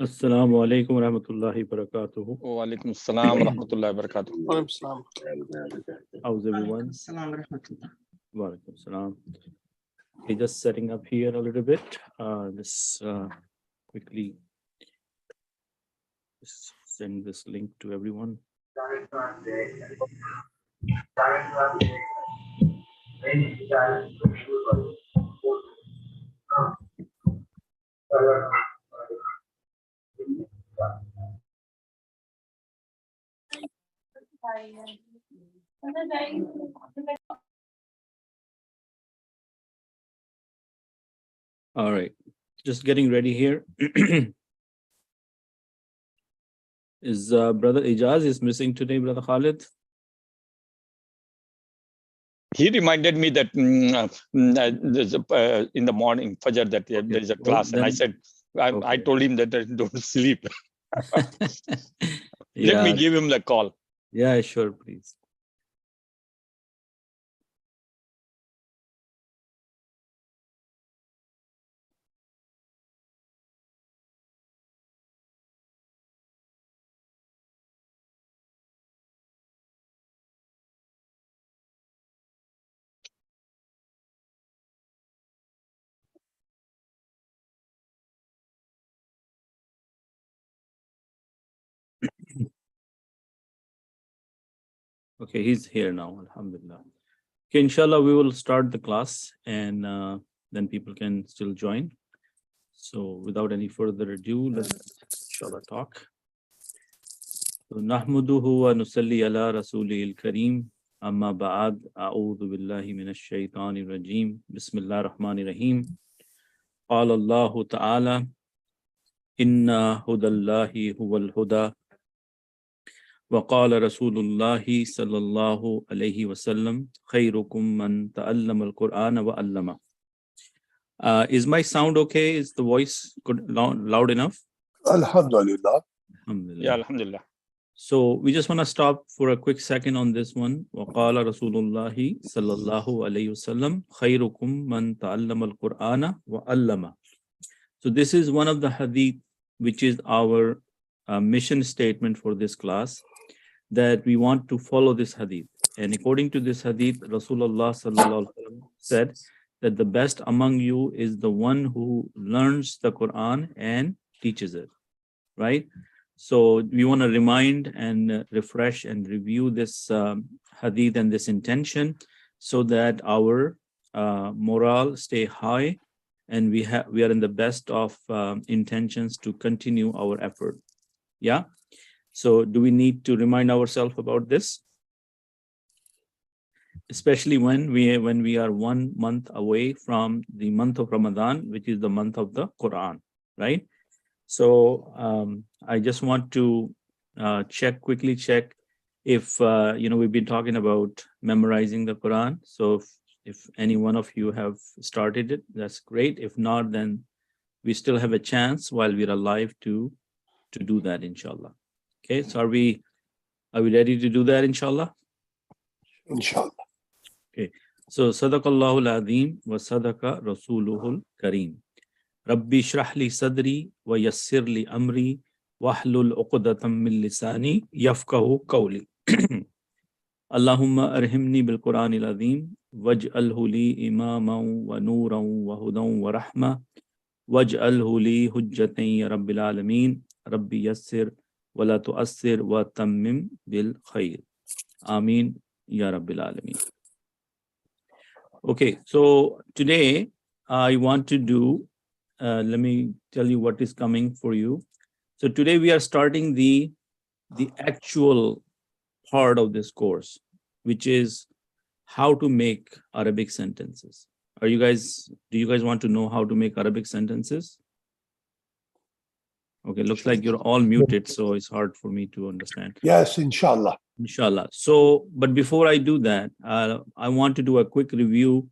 Assalamu alaikum wa rahmatullahi wa barakatuhu. Wa alaikum assalam wa rahmatullahi wa barakatuh. How's everyone? Wa alaikum assalam. Okay, just setting up here a little bit. Just quickly just send this link to everyone. All right, just getting ready here. Is brother Ijaz is missing today, brother Khalid? He reminded me that there's in the morning, Fajr, that there is a class. And I said, I told him that I don't sleep. Let me give him the call. Yeah, sure, please. Okay, he's here now, alhamdulillah. Okay, inshallah, we will start the class and then people can still join. So without any further ado, let's inshallah talk. So, Nahmuduhu wa nusalli ala rasulihil kareem. Amma ba'ad, a'udhu billahi minash shaitanir rajim. Bismillah ar-Rahmanir Rahim. Qala Allahu ta'ala, inna hudallahi huwal huda. وقال رسول الله صلى الله عليه وسلم خيركم من تعلم القرآن وعلمه. Is my sound okay? Is the voice good, loud enough? Alhamdulillah. Alhamdulillah. Yeah, alhamdulillah. So we just want to stop for a quick second on this one. وقال رسول الله صلى الله عليه وسلم خيركم من تعلم القرآن وعلمه. So this is one of the hadith which is our mission statement for this class, that we want to follow this hadith. And according to this hadith, Rasulullah sallallahu alaihi wasallam said that the best among you is the one who learns the Quran and teaches it, right? So we want to remind and refresh and review this hadith and this intention so that our morale stay high and we are in the best of intentions to continue our effort. Yeah. So do we need to remind ourselves about this? Especially when we are 1 month away from the month of Ramadan, which is the month of the Quran, right? So I just want to quickly check if we've been talking about memorizing the Quran. So if any one of you have started it, that's great. If not, then we still have a chance while we're alive to do that, inshallah. Okay, so are we ready to do that, inshallah? Inshallah. Okay, so Sadaqallahu al-Azim wa Sadaqa Rasuluhul Kareem. Rabbi shrah li sadri wa yassir li amri wahlul uqdatam min lisani yafqahu qawli. Allahumma arhimni bil Quranil Azim waj'alhu li imaman wa nuran wa hudan wa rahma waj'alhu li hujjatan ya rabbil alamin. Rabbi yassir wala tu'assir wa tammim bil khair. Ameen ya rabbil alamin. Okay, so today I want to do, let me tell you what is coming for you. So today we are starting the actual part of this course, which is how to make Arabic sentences. Do you guys want to know how to make Arabic sentences? Okay, looks like you're all muted, so it's hard for me to understand. Yes, inshallah. Inshallah. So, but before I do that, I want to do a quick review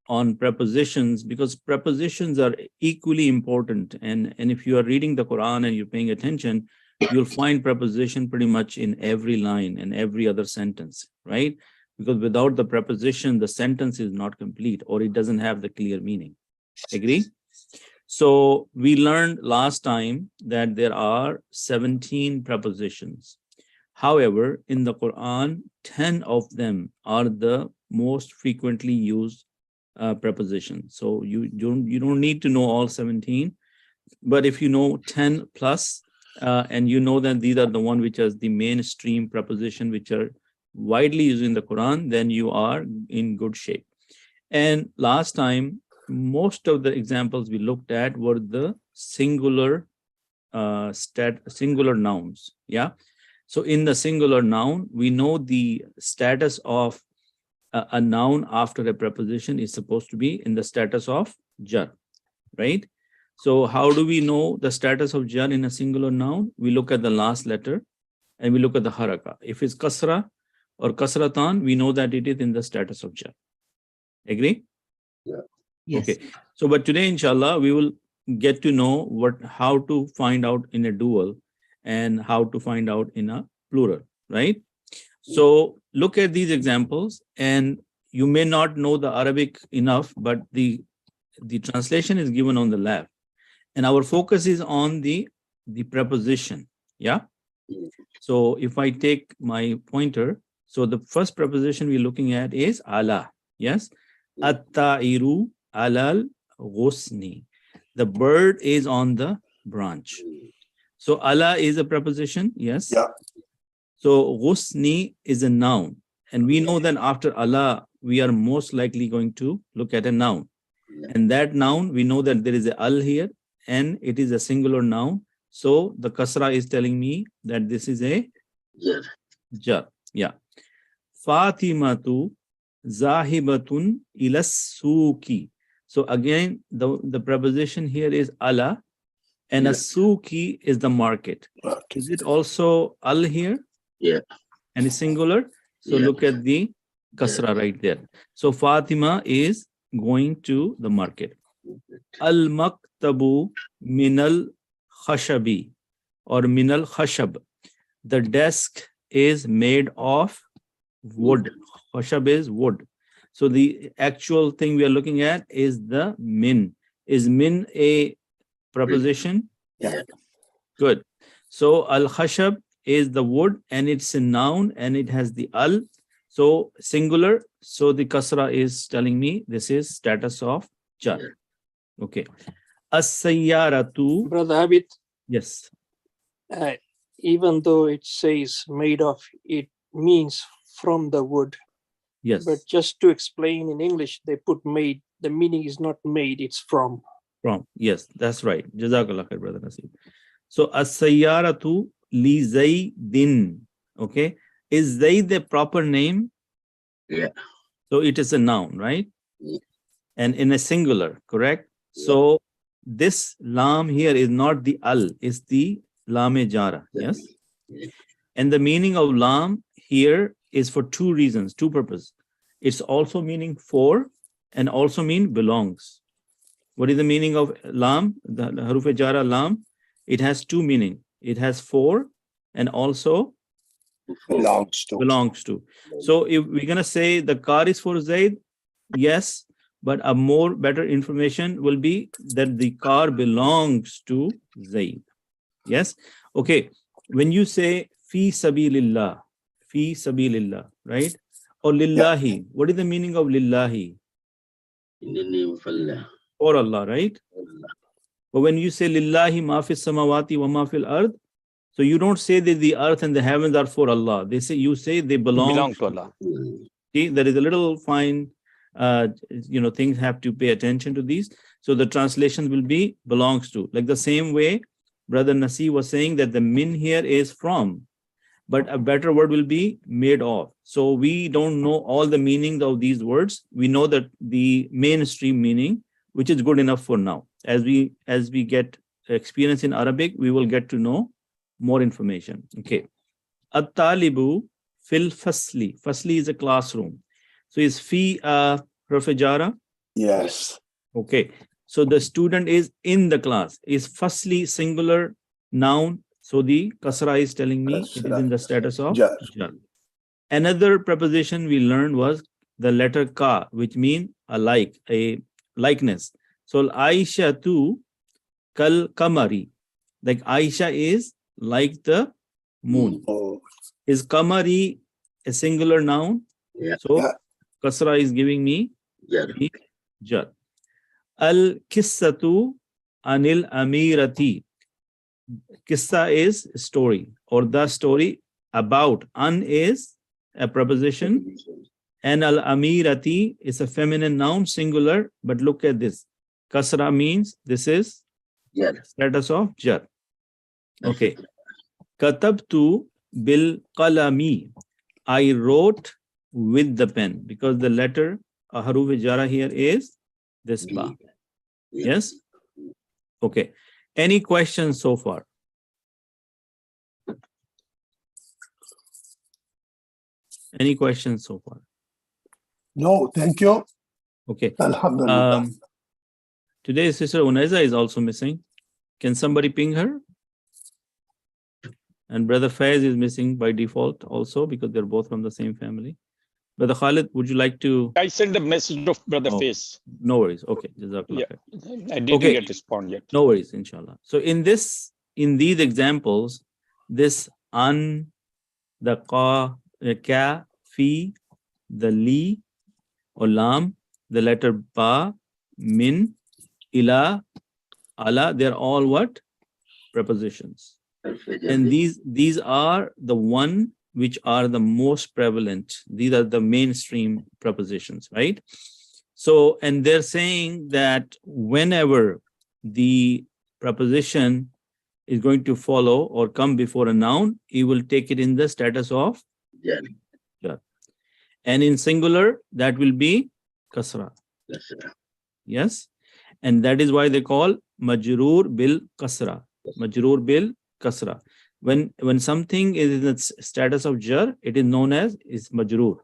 on prepositions, because prepositions are equally important. And if you are reading the Quran and you're paying attention, you'll find preposition pretty much in every line and every other sentence, right? Because without the preposition, the sentence is not complete or it doesn't have the clear meaning. Agree? So we learned last time that there are 17 prepositions. However, in the Quran, 10 of them are the most frequently used prepositions. So you don't need to know all 17, but if you know 10 plus, and you know that these are the one which is the mainstream preposition which are widely used in the Quran, then you are in good shape. And last time, most of the examples we looked at were the singular singular nouns. Yeah. So in the singular noun, we know the status of a noun after a preposition is supposed to be in the status of jar, right? So how do we know the status of jar in a singular noun? We look at the last letter and we look at the haraka. If it's kasrah or kasratan, we know that it is in the status of jar. Agree? Yeah. Yes. Okay. So, but today, inshallah, we will get to know how to find out in a dual and how to find out in a plural, right? So look at these examples, and you may not know the Arabic enough, but the translation is given on the left. And our focus is on the preposition. Yeah. So if I take my pointer, so the first preposition we're looking at is ala. Yes. At-ta'iru alal ghusni. The bird is on the branch. So ala is a preposition. Yes. Yeah. So ghusni is a noun. And we know that after ala, we are most likely going to look at a noun. And that noun, we know that there is a al here, and it is a singular noun. So the kasrah is telling me that this is a jar. Yeah. Fatimatu zahibatun ilas suki. So again, the preposition here is ala, and a suki is the market. Is it also al here? Yeah. And it's singular. So look at the kasrah right there. So Fatima is going to the market. Al-maktabu minal khashabi or minal khashab. The desk is made of wood. Khashab is wood. So the actual thing we are looking at is the min. Is min a preposition? Yeah. Good. So al-khashab is the wood, and it's a noun, and it has the al. So singular. So the kasra is telling me this is status of jar. Okay. As-sayyaratu. Brother Habib, Yes. even though it says made of, it means from the wood. Yes. But just to explain in English, they put made. The meaning is not made, it's from. From. Yes, that's right. Jazakallah khair, brother Nasib. So as-sayyaratu li zaydin. Okay. Is Zayd the proper name? Yeah. So it is a noun, right? Yeah. And in a singular, correct? So this lam here is not the al, it's the lame jara. Yes. Yeah. And the meaning of lam here is for two reasons, two purposes. It's also meaning for and also mean belongs. What is the meaning of lam? The haruf jara lam, it has two meaning. It has for and also belongs to. So if we're going to say the car is for Zaid, yes, but a more better information will be that the car belongs to Zaid. Yes. Okay. When you say fi sabilillah, right? Or lillahi, what is the meaning of lillahi? In the name of Allah. For Allah, right? But when you say lillahi ma fis samawati wa ma fil ard, so you don't say that the earth and the heavens are for Allah. You say they belong to Allah. See, there is a little fine, things have to pay attention to these. So the translation will be belongs to. Like the same way, Brother Nasi was saying that the min here is from, but a better word will be made of. So we don't know all the meanings of these words. We know that the mainstream meaning, which is good enough for now. As we get experience in Arabic, we will get to know more information. Okay. At-talibu fil fasli. Fasli is a classroom. So is fi rafajara? Yes. Okay. So the student is in the class. Is fasli singular noun? So the kasra is telling me it is in the status of Jar. jar. Another preposition we learned was the letter ka, which means a likeness. So Aisha too kal kamari. Like Aisha is like the moon. Oh, Is kamari a singular noun? Yeah. So Yeah. kasra is giving me Jar. the jar. Al kissatu anil amirati. Kissa is story or the story about. An is a preposition and al amirati is a feminine noun, singular. But look at this. Kasra means this is Jar. status of jar. Okay. Katabtu bil qalami. I wrote with the pen because the letter haruf jara here is this ba. Yeah. Yes. Okay. Any questions so far? Any questions so far? no, thank you. Okay. Alhamdulillah. Today Sister Unaiza is also missing. Can somebody ping her? And Brother Faiz is missing by default also because they're both from the same family. Brother Khalid, would you like to? I sent a message of Brother Oh. Face. No worries. Okay. Jazakallah Yeah. khair. I didn't Okay. get respond yet. No worries, inshallah. So in these examples, this an, the ka, fi, the li or lam, the letter ba, min, ila, ala, they're all what? Prepositions. And these are the one which are the most prevalent. These are the mainstream prepositions, right? So, and they're saying that whenever the preposition is going to follow or come before a noun, it will take it in the status of Jar. jar. And in singular, that will be kasra. Kasrah. Yes. And that is why they call majroor bil kasra. Majroor bil kasra. When something is in the status of jar, it is known as is majroor.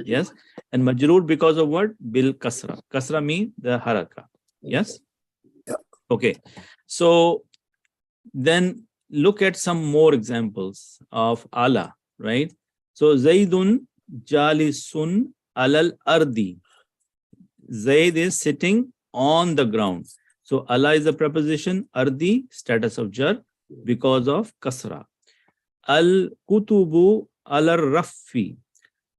Yes. And majroor because of what? Bil kasra. Kasra means the haraka. Yes. Yeah. Okay. So then look at some more examples of ala, right? So Zaidun jalisun alal ardi. Zaid is sitting on the ground. So ala is a preposition, ardi, status of jar because of kasra. Al kutubu alar rafi.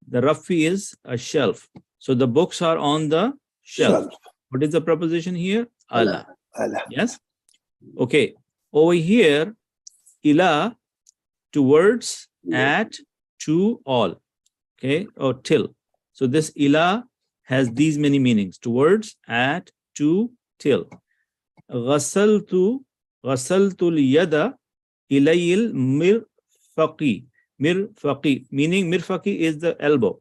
The rafi is a shelf. So the books are on the shelf. Shelf. What is the preposition here? Ala. Allah. Yes. Okay. Over here, ila, towards, at, to, all. Okay. Or till. So this ila has these many meanings: towards, at, to, till. Ghasaltu al-yada ilayil mirfaqi. Mirfaqi, meaning mirfaqi is the elbow.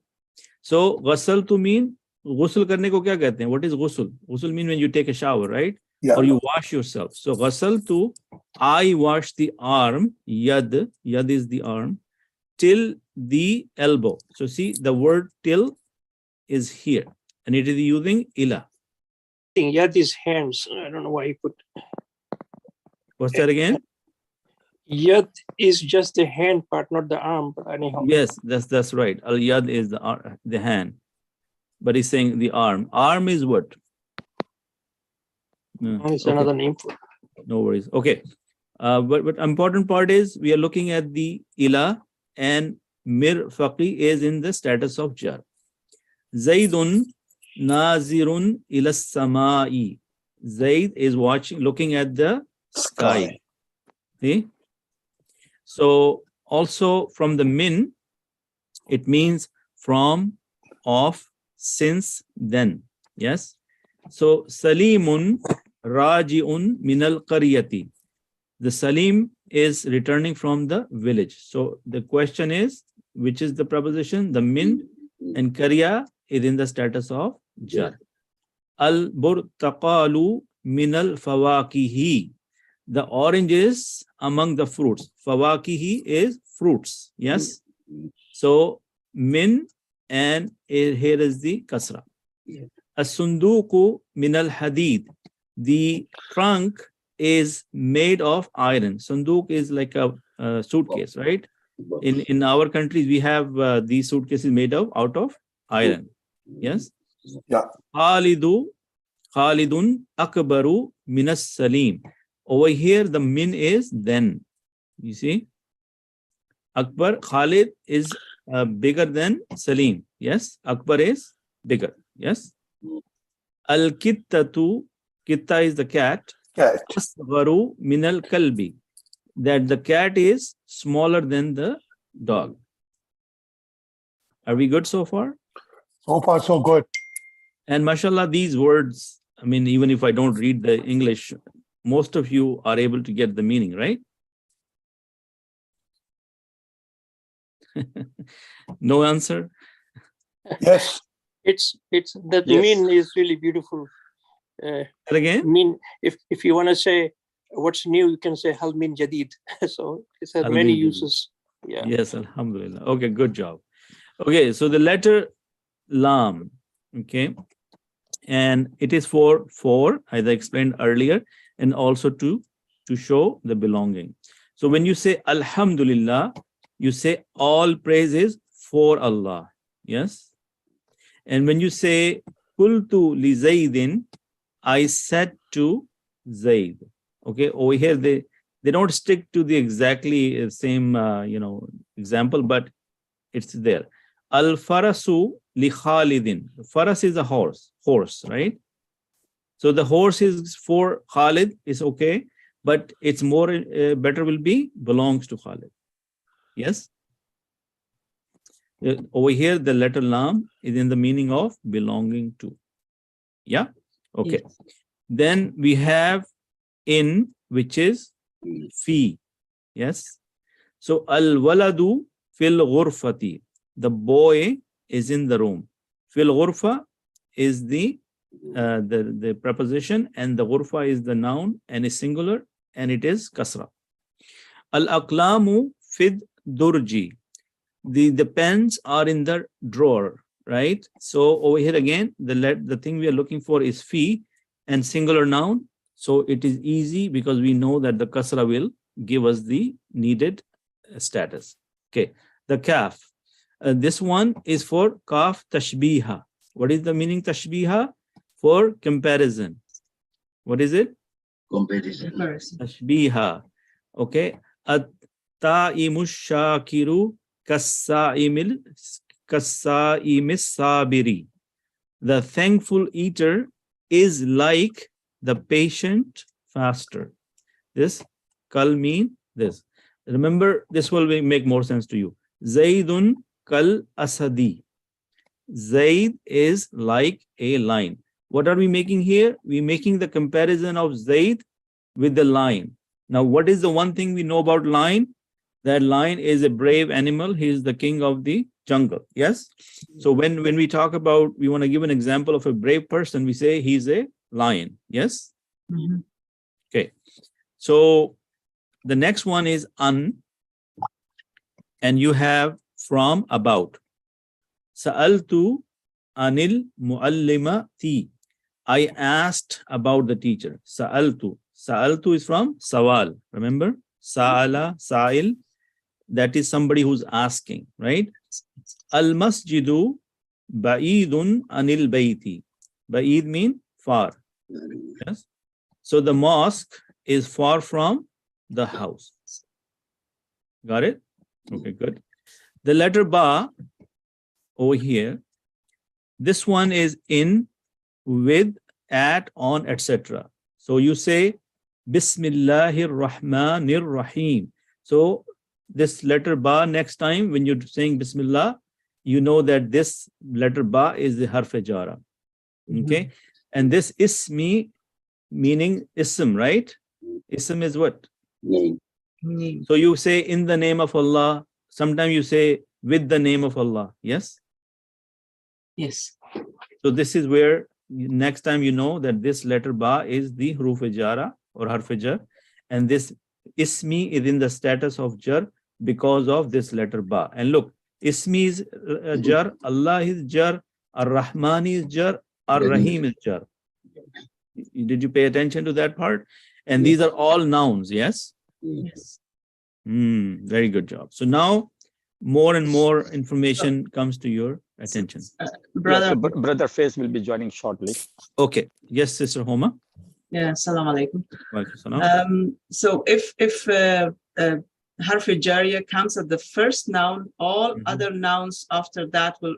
So ghasaltu mean ghusl karne ko kya kehte hain? What is ghusl? Ghusl mean when you take a shower, right? Yeah. Or you wash yourself. So ghasaltu, I wash the arm, yad is the arm, till the elbow. So see, the word till is here and it is using ila. Yad is hands. I don't know why you put What's that again? yad is just the hand part, not the arm. But anyhow, Yes, that's right. Al yad is the hand, but he's saying the arm. Arm is what? it's Okay. another name for it. No worries. Okay. But important part is we are looking at the ila and mirfaqi is in the status of jar. Zaidun nazirun ila samai. Zaid is looking at the sky. See? So also from the min, it means from, of, since, then. Yes. So Salimun raji'un minal qaryati. The Salim is returning from the village. So the question is, which is the preposition? The min, and Karya is in the status of jar. Al-burtaqalu minal fawakihi. The orange is among the fruits. Fawakihi is fruits. Yes. So min, and here is the kasra. As-sunduku minal hadid. The trunk is made of iron. Sunduk is like a suitcase, right? In our countries, we have these suitcases made out of iron. Yes. Yeah. Khalidun akbaru minas salim. Over here, the min is then. You see? Akbar, Khalid is bigger than Salim. Yes? Akbar is bigger. Yes? Al-kittatu, kitta is the cat. Cat. Asgharu min al-kalbi. That the cat is smaller than the dog. Are we good so far? So far, so good. And mashallah, these words, I mean, even if I don't read the English, most of you are able to get the meaning, right? No answer? Yes. It's that Yes. mean is really beautiful. That again? Mean, if you want to say what's new, you can say hal min jadid. So it has Hal many min jadid. uses. Yeah. Yes, alhamdulillah. Okay, good job. Okay, so the letter lam, okay, and it is for, as I explained earlier, and also to show the belonging. So when you say alhamdulillah, you say all praise is for Allah. Yes. And when you say qultu li Zaydin, I said to Zayd. Okay, over here they don't stick to the exactly same example, but it's there. Al farasu li Khalidin. Faras is a horse, right? So the horse is for Khalid, is okay, but it's more better will be belongs to Khalid. Yes. Over here, the letter lam is in the meaning of belonging to. Yeah. Okay. Yes. Then we have in, which is fi. Yes. So al waladu fil ghurfati. The boy is in the room. Fil ghurfa is the preposition, and the ghurfa is the noun and is singular, and it is kasrah. Al aqlamu fid durji. The pens are in the drawer, right? So over here again, the thing we are looking for is fi and singular noun. So it is easy because we know that the kasra will give us the needed status. Okay, the kaf. This one is for kaf tashbiha. What is the meaning tashbiha? For comparison. What is it? Comparison. Tashbiha. Okay. At-ta'imu shakiru kassaimis sabiri. The thankful eater is like the patient faster. This kal mean this. Remember, this will make more sense to you. Zaydun kal asadi. Zayd is like a lion. What are we making here? We're making the comparison of Zayd with the lion. Now, what is the one thing we know about lion? That lion is a brave animal. He is the king of the jungle. Yes. So when we talk about, we want to give an example of a brave person, we say he's a lion. Yes. Mm-hmm. Okay. So the next one is an, and you have from about. Sa'altu anil muallimati. I asked about the teacher. Sa'altu. Sa'altu is from sawal. Remember? Sa'ala, sa'il. That is somebody who's asking, right? Al masjidu ba'idun anil bayti. Ba'id mean far. Yes. So the mosque is far from the house. Got it? Okay, good. The letter ba over here. This one is in, with, at, on, etc. So you say Bismillahir Rahmanir Rahim. So this letter ba, next time when you're saying Bismillah, you know that this letter ba is the harf jara. Okay. And this ismi meaning ism, right? Ism is what? Name. So you say in the name of Allah. Sometimes you say with the name of Allah. Yes. Yes. So this is where next time you know that this letter ba is the huruf jara or harf jar, and this ismi is in the status of jar because of this letter ba. And look, ismi is jar, Allah is jar, ar-Rahman is jar, ar-Rahim is jar. Did you pay attention to that part? And these are all nouns. Yes. Yes. Very good job. So now more and more information comes to your attention. Brother, Yes, Brother Faiz will be joining shortly. Okay. Yes, Sister Homa. Yeah, Assalamu alaikum. Walaikum salam. So if harf jariya comes at the first noun, all other nouns after that will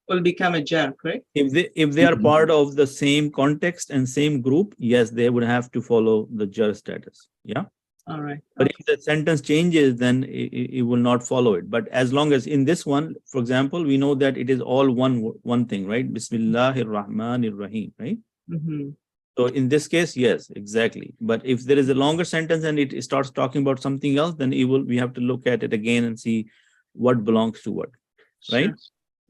will become a jar, correct? If they are part of the same context and same group, yes, they would have to follow the jar status. Yeah. All right. But Okay. if the sentence changes, then it will not follow it. But as long as in this one, for example, we know that it is all one thing, right? Bismillahir Rahmanir Rahim, right? Mm-hmm. So in this case, yes, exactly. But if there is a longer sentence and it starts talking about something else, then we have to look at it again and see what belongs to what, right? Sure.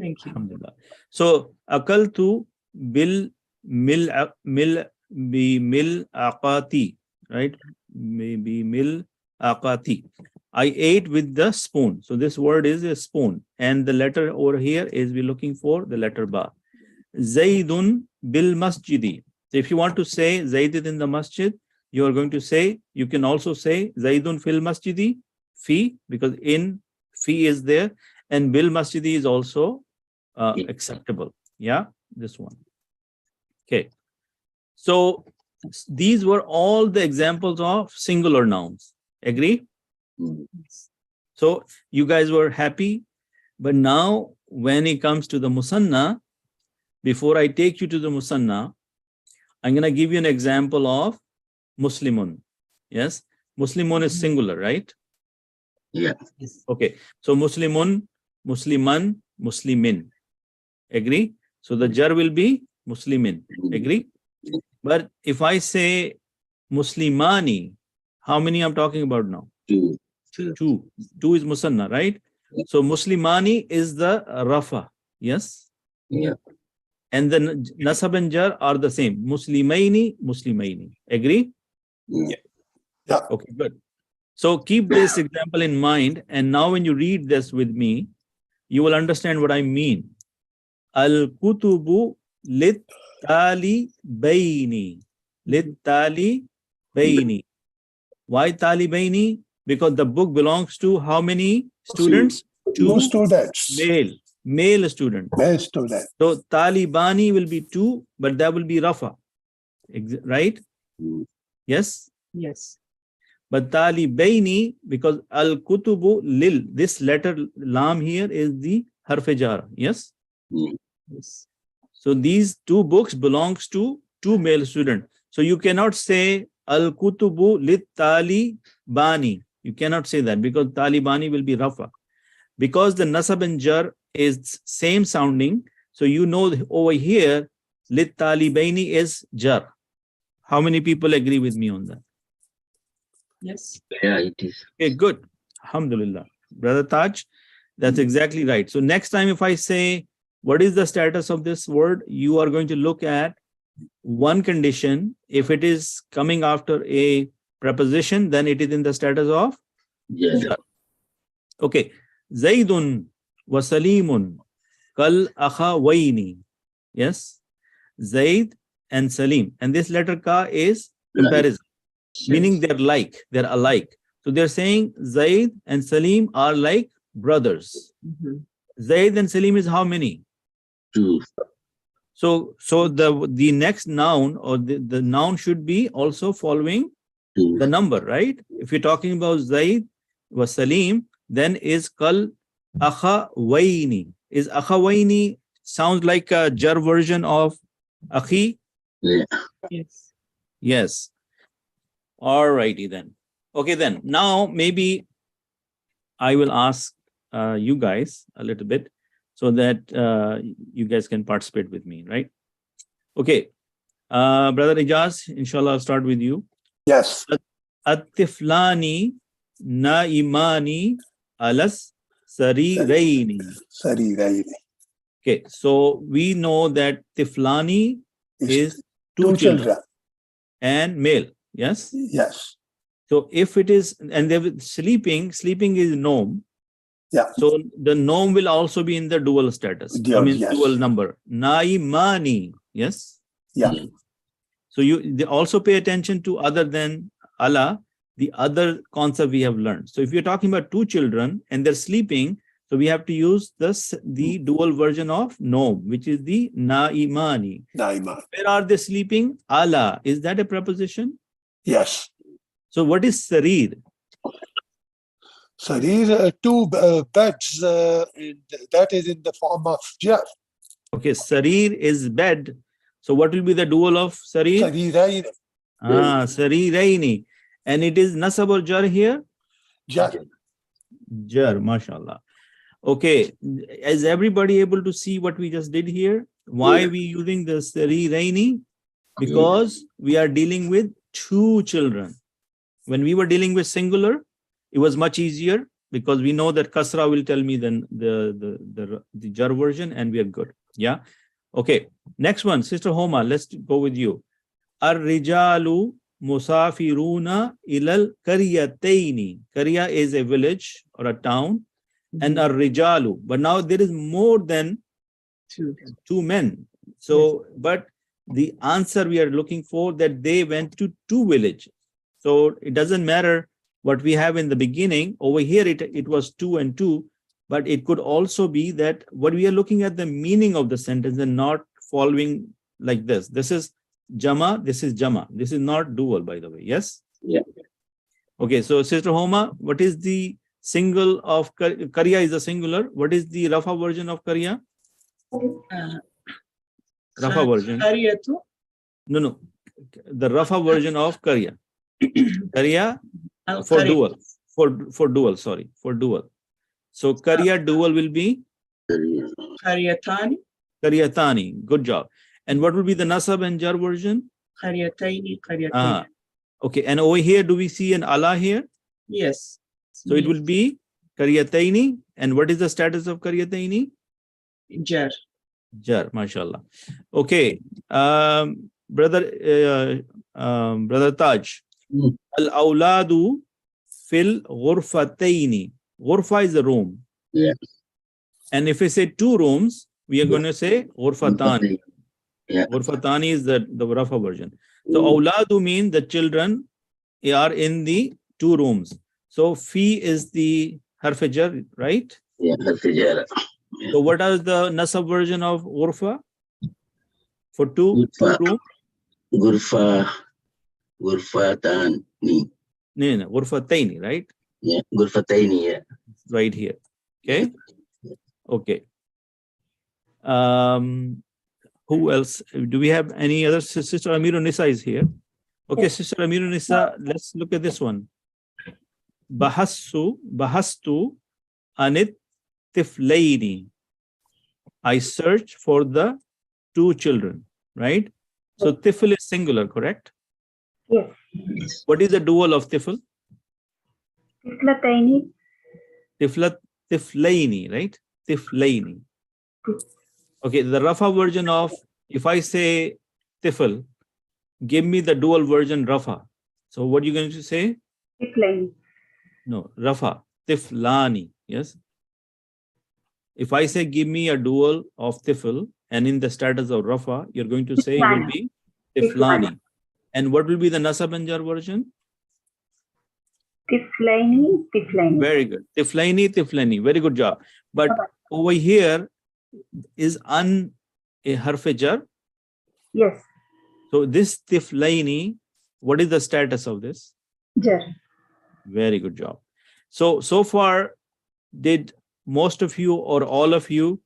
Thank you. Alhamdulillah. So akaltu bil mil aqati, right? Maybe mil aqati. I ate with the spoon. So this word is a spoon, and the letter over here is we're looking for the letter ba. Zaidun bil masjidi. So if you want to say Zaid is in the masjid, you are going to say, you can also say Zaidun fil masjidi, fi, because in fi is there, and bil masjidi is also acceptable. Yeah, this one. Okay. So these were all the examples of singular nouns. Agree? So you guys were happy, but now when it comes to the musanna, before I take you to the musanna, I'm going to give you an example of Muslimun. Yes, Muslimun is singular, right? Yeah. Okay, so Muslimun, Musliman, Muslimin. Agree? So the jar will be Muslimin. Agree? But if I say Muslimani, how many I'm talking about now? Two. Two. Two is Musanna, right? So Muslimani is the Rafa. Yes? Yeah. And the Nasab and Jar are the same. Muslimaini, Muslimaini. Agree? Yeah. Yeah. Okay, good. So keep this example in mind. And now when you read this with me, you will understand what I mean. Al-kutubu lit-tali bayni. Lit-tali bayni. Why tali bayni? Because the book belongs to how many students? Two students. Male student. Male student. So Talibani will be two, but that will be Rafa. Right? Yes? Yes. But Talibaini, because Al-Kutubu Lil, this letter Lam here is the Harf Jar. Yes? Yes. So these two books belongs to two male students. So you cannot say Al-Kutubu Lit Talibani. You cannot say that because Talibani will be Rafa. Because the Nasab and Jar is same sounding, so you know over here, Lit Talibaini is Jar. How many people agree with me on that? Yes. Yeah, it is. Okay, good. Alhamdulillah. Brother Taj, that's exactly right. So next time if I say, what is the status of this word? You are going to look at one condition. If it is coming after a preposition, then it is in the status of Yeah. Jar. Okay. Zaidun wa Salimun kal akhawaini. Yes. Zaid and Salim. And this letter ka is comparison, meaning they're alike. So they're saying Zaid and Salim are like brothers. Mm-hmm. Zaid and Salim is how many? Two. So the next noun or the noun should be also following Two. the number, right? If you're talking about Zaid wa Salim, then is kal akhawaini. Is akhawaini sounds like a jar version of akhi? Yeah. Yes. Yes. Alrighty then. Okay then. Now maybe I will ask you guys a little bit so that you guys can participate with me, right? Okay. Brother Ijaz, inshallah, I'll start with you. Yes. At-tiflani naimani alas sariraini. Sariraini. Okay, so we know that tiflani is two children and male. Yes. Yes. So if it is, and they will sleeping is nom. Yeah. So the nom will also be in the dual status. Yes. Dual number. Naimani. Yes. Yeah. So they also pay attention to other than Allah, the other concept we have learned. So if you're talking about two children and they're sleeping, So we have to use the dual version of nom, which is the naimani. Naima. Where are they sleeping? Ala. Is that a preposition? Yes. So what is sarir? So these are two beds. That is in the form of jar. Okay, sarir is bed. So what will be the dual of sarir? Sarirain. Sariraini. And it is nasab or jar here? Jar. Jar, mashallah. Okay, is everybody able to see what we just did here? Why Yeah. are we using the sariraini? Because we are dealing with two children. When we were dealing with singular, it was much easier because we know that kasrah will tell me then the jar version, and we are good. Yeah. Okay. Next one, Sister Homa, let's go with you. Ar-rijalu musafiruna ilal qaryataini. Qarya is a village or a town, and ar-rijalu. But now there is more than two men. So, but the answer we are looking for, that they went to two villages. So it doesn't matter what we have in the beginning. Over here, it was 2 and 2, but it could also be that what we are looking at the meaning of the sentence and not following like this. This is jama, this is jama. This is not dual, by the way. Yes? Yeah. Okay, so Sister Homa, what is the single of Karya is the singular. What is the Rafa version of Karya? Rafa version. Qaryatu. No. The Rafa version of Karya. Karya for Al-Qarya. dual. For dual, sorry. For dual. So Karya dual will be Qaryatani. Karyatani. Good job. And what will be the Nasab and Jar version? Qaryataini. Qaryataini. Ah, okay. And over here, do we see an Allah here? Yes. So it will be Karyataini. And what is the status of Karyataini? Jar. Jar, mashallah. Okay. Brother Taj. Al-awladu fil ghurfataini. Ghurfa is a room. Yeah. And if we say two rooms, we are going to say ghurfatani. Yeah. Ghurfatani is the Rafa version. So awladu mean the children are in the two rooms. So fi is the harfajar, right? Yeah, harfajar. So what is the nasab version of ghurfa? For two rooms? Gurfatani. No, ghurfataini, right? Yeah, gurfataini. Yeah. Right here. Okay. Who else? Do we have any other? Sister Amirun Nisa is here. Okay, Sister Amirun Nisa, let's look at this one. Bahastu anit tiflaini. I search for the two children, right? So tifl is singular, correct? Yes. What is the dual of tifl? Tiflataini. Tiflaini, right? Tiflaini. Okay, the Rafa version of, if I say tifl, give me the dual version Rafa. So what are you going to say? Tiflaini. No, Rafa, tiflani, yes? If I say give me a dual of tifl, and in the status of Rafa, you're going to say it will be tiflani. And what will be the Nasab and Jar version? Tiflaini. Tiflaini. Very good. Tiflaini. Very good job. But over here is a harf jar. Yes. So this tiflaini, what is the status of this? Jar. Very good job. So far, did most of you or all of you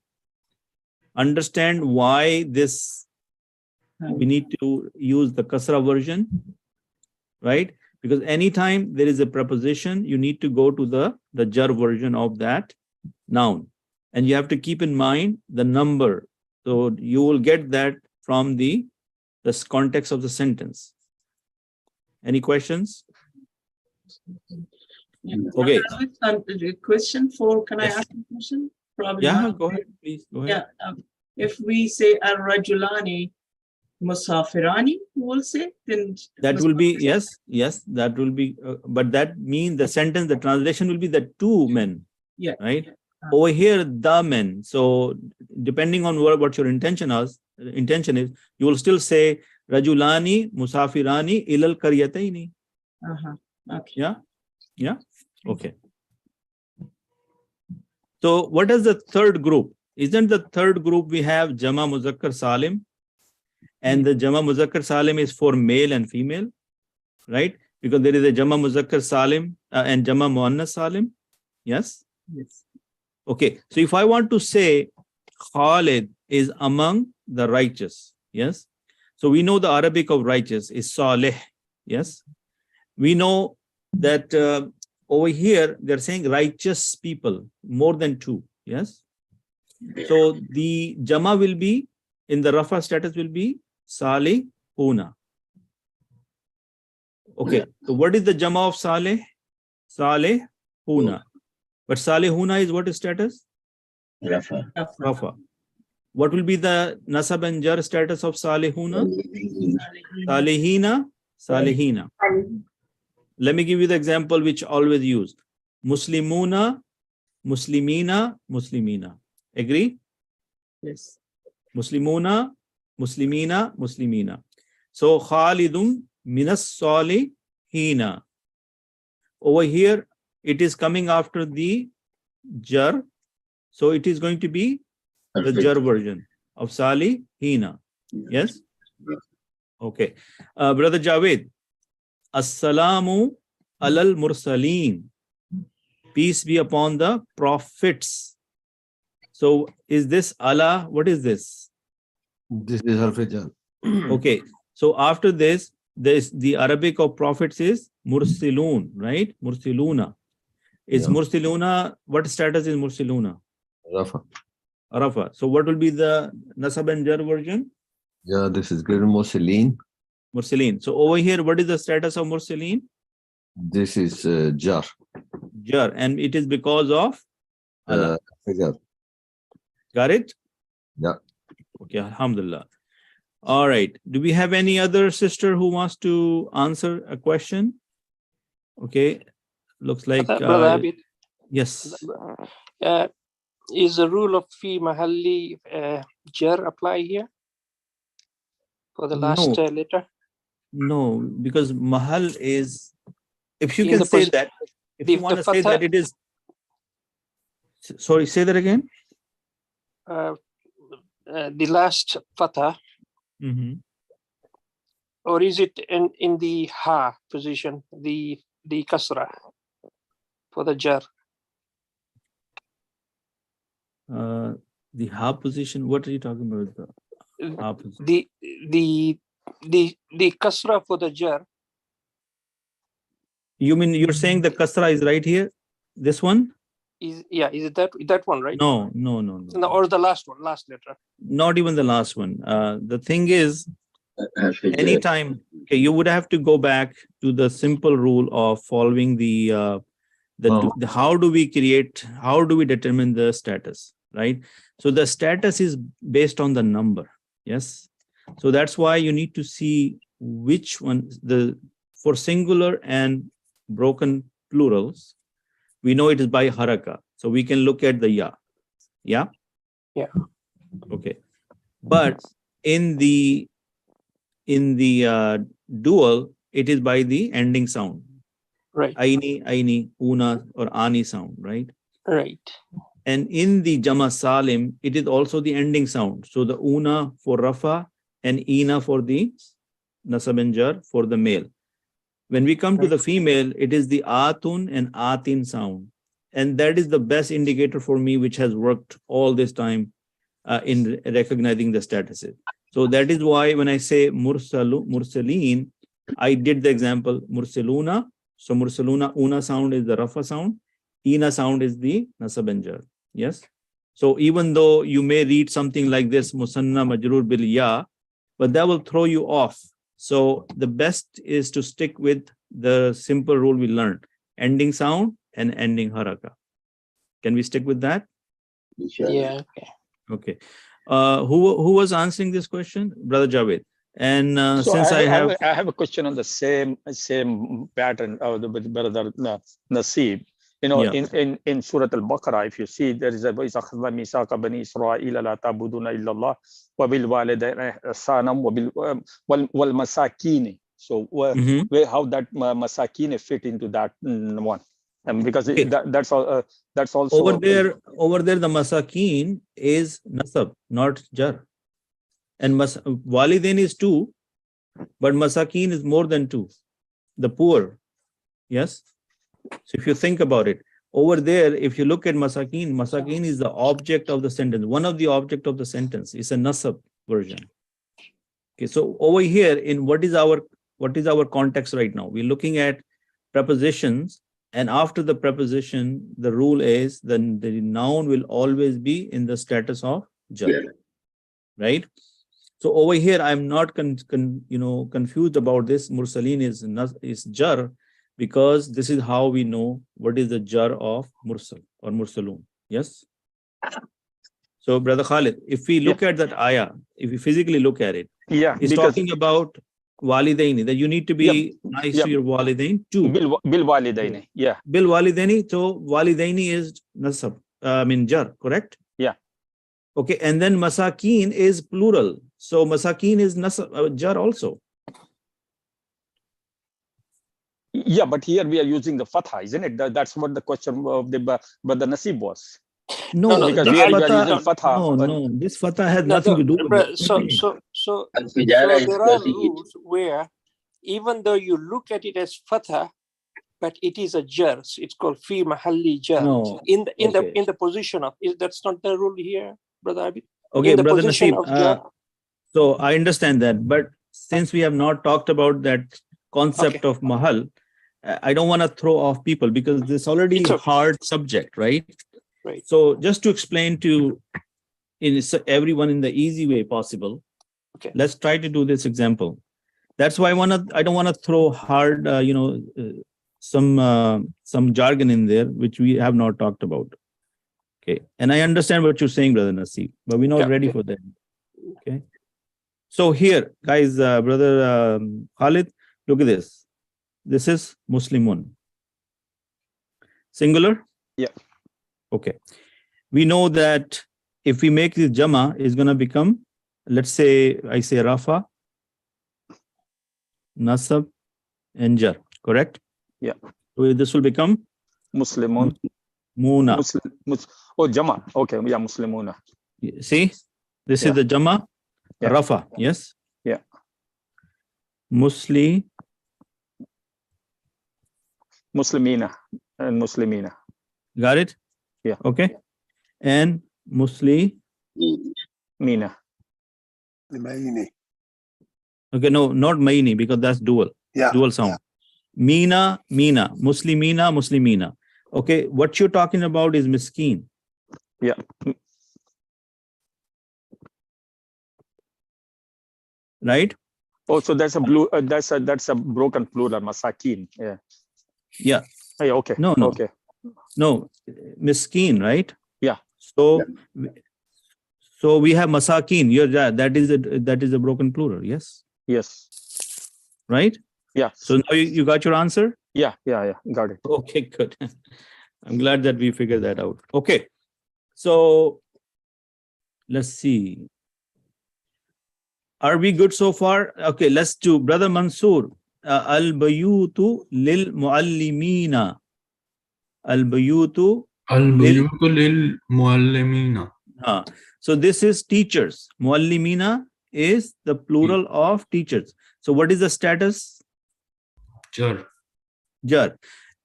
understand why this we need to use the kasrah version, right? Because anytime there is a preposition, you need to go to the jar version of that noun. And you have to keep in mind the number. So you will get that from the context of the sentence. Any questions? Okay. Question for, can Yes. I ask a question? Probably Yeah, not. go ahead, please. Go ahead. Yeah. If we say ar-rajulani musafirani, we'll say, then That will be, yes, that will be, but that means the sentence, the translation will be the two men, Yeah. right? Over here, the men. So depending on what your intention is, you will still say rajulani musafirani ilal qaryataini. Okay. Yeah. Okay. So what is the third group? Isn't the third group we have Jama Muzakkar Salim? And the Jama Muzakkar Salim is for male and female, right? Because there is a Jama Muzakkar Salim and Jama Muannas Salim. Yes? Yes. Okay. So if I want to say Khalid is among the righteous, yes? So we know the Arabic of righteous is Salih, yes? We know that over here, they're saying righteous people, more than two, yes? So the Jama will be, in the Rafa status will be Salihuna. Okay, so what is the Jama of Salih? Salihuna. But Salihuna is what status? Rafa. Rafa. What will be the Nasab and Jar status of Salihuna? Salihina. Salihina. Let me give you the example which always used. Muslimuna, Muslimina, Muslimina. Agree? Yes. Muslimuna, Muslimina, Muslimina. So Khalidun minas salihina. Over here, it is coming after the jar. So it is going to be the jar version of salihina. Yes? Okay. Brother Javed, As-Salamu alal mursaleen. Peace be upon the prophets. So is this Allah? What is this? This is Harf-e-Jar. Okay. So after this, the Arabic of prophets is Mursilun, right? Mursiluna. Is Yeah. Mursiluna, what status is Mursiluna? Rafa. Arafa. So what will be the Nasab and Jar version? Yeah, this is Greater Mursaleen. Mursilin. So over here, what is the status of Mursilin? This is Jar. Jar. And it is because of Allah. Harf-e-Jar. Got it? Yeah. Okay, alhamdulillah. All right. Do we have any other sister who wants to answer a question? Okay. Looks like Brother Abid, yes. is the rule of fi mahalli jar apply here for the last No. letter? No, because mahal is, if you In can the say pos- that, if the- you want the to say fatha- that it is, sorry, say that again. The last fatha, Mhm. or is it in the ha position, the kasrah for the jar? The ha position, what are you talking about? The ha position? The kasrah for the jar. You mean you're saying the kasra is right here? This one? Is it that one, right? No. No, or the last one, last letter. Not even the last one. The thing is, Harf-e-Jar. anytime, okay, you would have to go back to the simple rule of following the how do we determine the status, right? So the status is based on the number. Yes. So that's why you need to see which one, for singular and broken plurals, we know it is by haraka. So we can look at the ya. Yeah. Yeah. Okay. But in the dual, it is by the ending sound. Right. Aini, una, or ani sound, right? Right. And in the Jama Salim, it is also the ending sound. So the una for Rafa and ina for the Nasab and Jar for the male. When we come to the female, it is the atun and atin sound. And that is the best indicator for me, which has worked all this time in recognizing the statuses. So that is why when I say mursaleen, I did the example mursaluna. So mursaluna, una sound is the Rafa sound. Ina sound is the Nasab and Jar. Yes. So even though you may read something like this, musanna majrur bil ya, but that will throw you off. So the best is to stick with the simple rule we learned: ending sound and ending haraka. Can we stick with that? Yeah. Okay. Okay. Who was answering this question? Brother Javed. And So since I have a question on the same pattern of the brother Nasib. You know, Yeah. in Surah Al-Baqarah, if you see, there is a وَإِذْ أَخَذْنَا مِيثَاقَ بَنِي إِسْرَائِيلَ لَا تَعْبُدُونَ إِلَّا اللَّهَ وَبِالْوَالِدَيْنِ إِحْسَانًا وَالْمَسَاكِينِ. So how that masakin fit into that one? because Okay. that's all. That's also Over there, the masakin is nasab, not jar. And walidain is 2, but masakin is more than 2. The poor. Yes. So if you think about it, over there, if you look at masakin is the object of the sentence. One of the object of the sentence is a nasab version. Okay. So over here, in what is our context right now? We're looking at prepositions, and after the preposition, the rule is then the noun will always be in the status of jar. Yeah. Right? So over here, I'm not confused about this. Mursalin is jar, because this is how we know what is the jar of mursal or mursalun. Yes. So, Brother Khalid, if we look at that ayah, if we physically look at it, yeah, it's because talking about walidaini, that you need to be nice to your walidain too. bil walidaini. Yeah. Bil walidaini, so walidaini is nasab, jar, correct? Yeah. Okay, and then masakin is plural. So masakin is nasab, jar also. Yeah, but here we are using the fatha, isn't it? That's what the question of the Brother Nasib was. No, because this here we are fatha, using fatha. no, this fatha has nothing to do with it. So Al-Fijara is there are crossing it. rules where even though you look at it as fatha, but it is a jar. It's called fi mahalli jar. No. In Okay. the position of, that's not the rule here, Brother Abid? Okay, In the Brother position Nasib, of jar. so I understand that, but since we have not talked about that concept of mahal, I don't want to throw off people because this already It's a okay. hard subject, right? Right. So just to explain to everyone in the easy way possible, Okay. let's try to do this example. That's why I don't want to throw hard, some jargon in there which we have not talked about. Okay, and I understand what you're saying, Brother Nasib, but we're not Yeah, ready okay. for that. Okay. So here, guys, Brother Khalid, look at this. This is Muslimun. Singular? Yeah. Okay. We know that if we make this Jama, it's going to become, let's say, I say Rafa, Nasab, and Jar, correct? Yeah. So this will become Muslimun. Muna. Oh, Jama. Okay. Yeah, Muslimuna. See, this is the Jama, Yeah. Rafa, yes? Yeah. Muslimina. And Muslimina. Got it? Yeah. Okay. And Musli. Mina. Maini. Okay, no, not Maini, because that's dual. Yeah. Dual sound. Mina, Muslimina, Muslimina. Okay, what you're talking about is miskin. Yeah. Right? Oh, so that's a that's a broken plural, masakin. Yeah. Yeah. Hey, okay. No. Okay. No, miskin, right? Yeah. So we have masakin. That is a broken plural. Yes. Yes. Right? Yeah. So now you got your answer? Yeah. Got it. Okay, good. I'm glad that we figured that out. Okay. So let's see. Are we good so far? Okay, let's do Brother Mansoor. Al-bayutu lil muallimina. Al-bayutu lil muallimina. So this is teachers. Muallimina is the plural of teachers. So what is the status? Jar. Jar.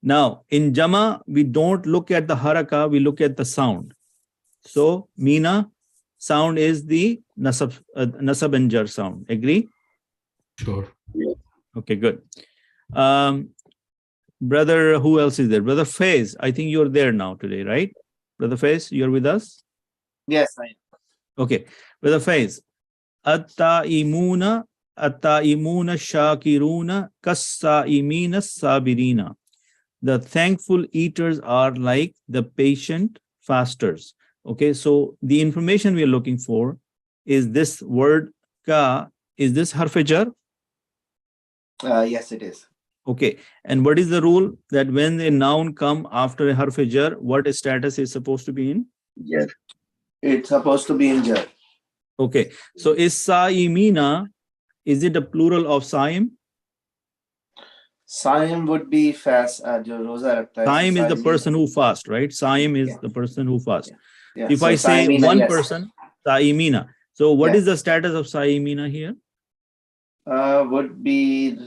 Now in Jama, we don't look at the haraka, we look at the sound. So Mina sound is the nasab and jar sound. Agree? Sure. Okay, good. Brother, who else is there? Brother Faiz, I think you're there now today, right? Brother Faiz, you're with us? Yes, I am. Okay. Brother Faiz. At-ta'imuna shakiruna kas-sa'imina sabirina. The thankful eaters are like the patient fasters. Okay, so the information we are looking for is this word ka. Is this harf jar? Yes, it is. Okay, and what is the rule that when a noun come after a harf jar, what status is supposed to be in? Jar. It's supposed to be in jar. Okay, so is sa'imina, is it a plural of sa'im? Saim would be fast. जो रोजा रखता है. Saim is the Saim- person who fast, right? Saim is Yeah. the person who fast. Yeah. If I So say Saimina, one yes. person, Saimina. So what Yeah. is the status of Saimina here? Would be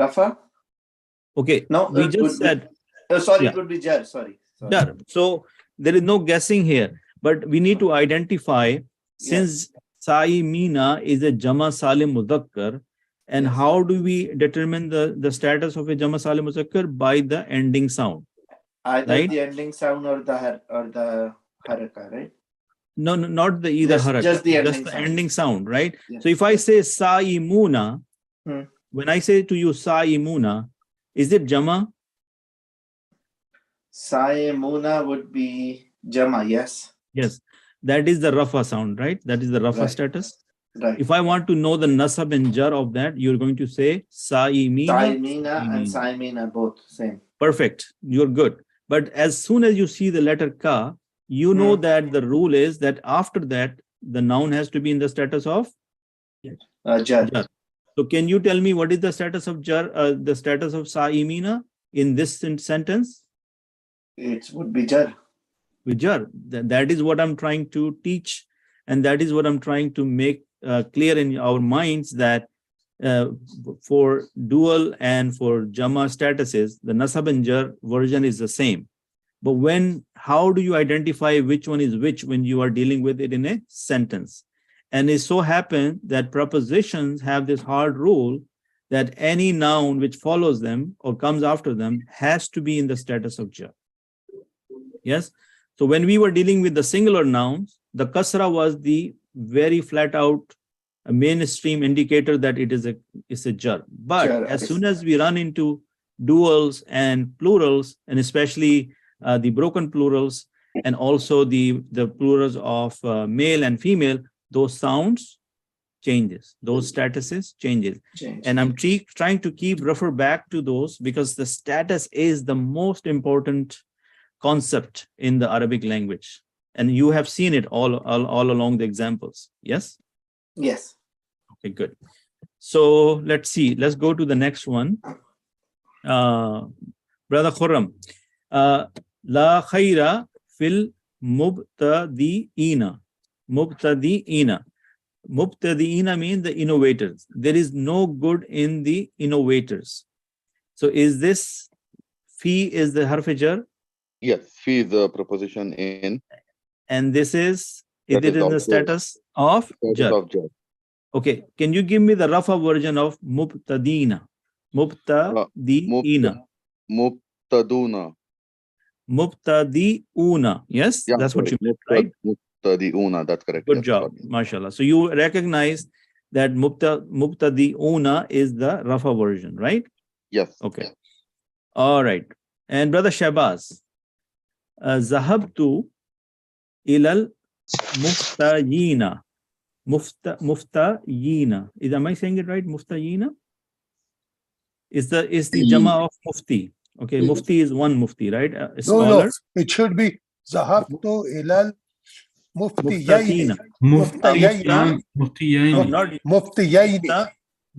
Rafa. Okay, No, we it just would be- said sorry, yeah. it would be Jar. Sorry. Jar. So there is no guessing here, but we need to identify since Saimina is a Jama Salim Muzakkar, and Yes. how do we determine the status of a Jama Salim Muzakkar? By the ending sound. Either Right? the ending sound or the haraka, right? No, not the either haraka, Just the ending sound. ending sound, right? Yeah. So if I say Saimuna, Hmm. when I say to you Saimuna, is it Jama? Saimuna would be Jama, yes. Yes, that is the Rafa sound, right? That is the Rafa Right. status. Right. If I want to know the Nasab and Jar of that, you're going to say Saimina. Saimina and Saimina both same. Perfect. You're good. But as soon as you see the letter Ka, you know that the rule is that after that, the noun has to be in the status of Jar. Jar. So can you tell me what is the status of Jar, the status of Saimina in this sentence? It would be Jar. With Jar. That is what I'm trying to teach. And that is what I'm trying to make clear in our minds, that for dual and for Jama statuses, the Nasab and Jar version is the same. But how do you identify which one is which when you are dealing with it in a sentence? And it so happens that prepositions have this hard rule that any noun which follows them or comes after them has to be in the status of Jar. Yes. So when we were dealing with the singular nouns, the kasrah was the very flat out mainstream indicator that it's a jar. But Jar, as yes. soon as we run into duals and plurals, and especially the broken plurals, and also the plurals of male and female, those sounds changes, those statuses changes. Change. And I'm trying to keep refer back to those because the status is the most important concept in the Arabic language. And you have seen it all along the examples. Yes? Yes. Okay, good. So let's see. Let's go to the next one. Brother Khurram. La khaira fil mubtadi'ina. Mubtadi'ina. Mubtadi'ina means the innovators. There is no good in the innovators. So is this fi is the harf jar? Yes, fi is the preposition in. And this is it in the also status of status jar. of jar. Okay, can you give me the Rafa version of mubtadina? Mubtadi'ina. Mubtaduna. Mubtadi'una. Yes, Yeah, that's what sorry. you meant, right? Mubtadi'una, that's correct. Good yes, job, sorry. mashallah. So you recognize that mubtadi'una is the Rafa version, right? Yes. Okay. All right. And Brother Shabazz, zahabtu ilal muftayina. Muftayina. Am I saying it right? Muftayina is the jama of mufti. Okay, mufti is one mufti, right? A No, scholar. no, it should be Zahabtu ilal Muftatina. Muftiyaini. No, not Muftiyaini.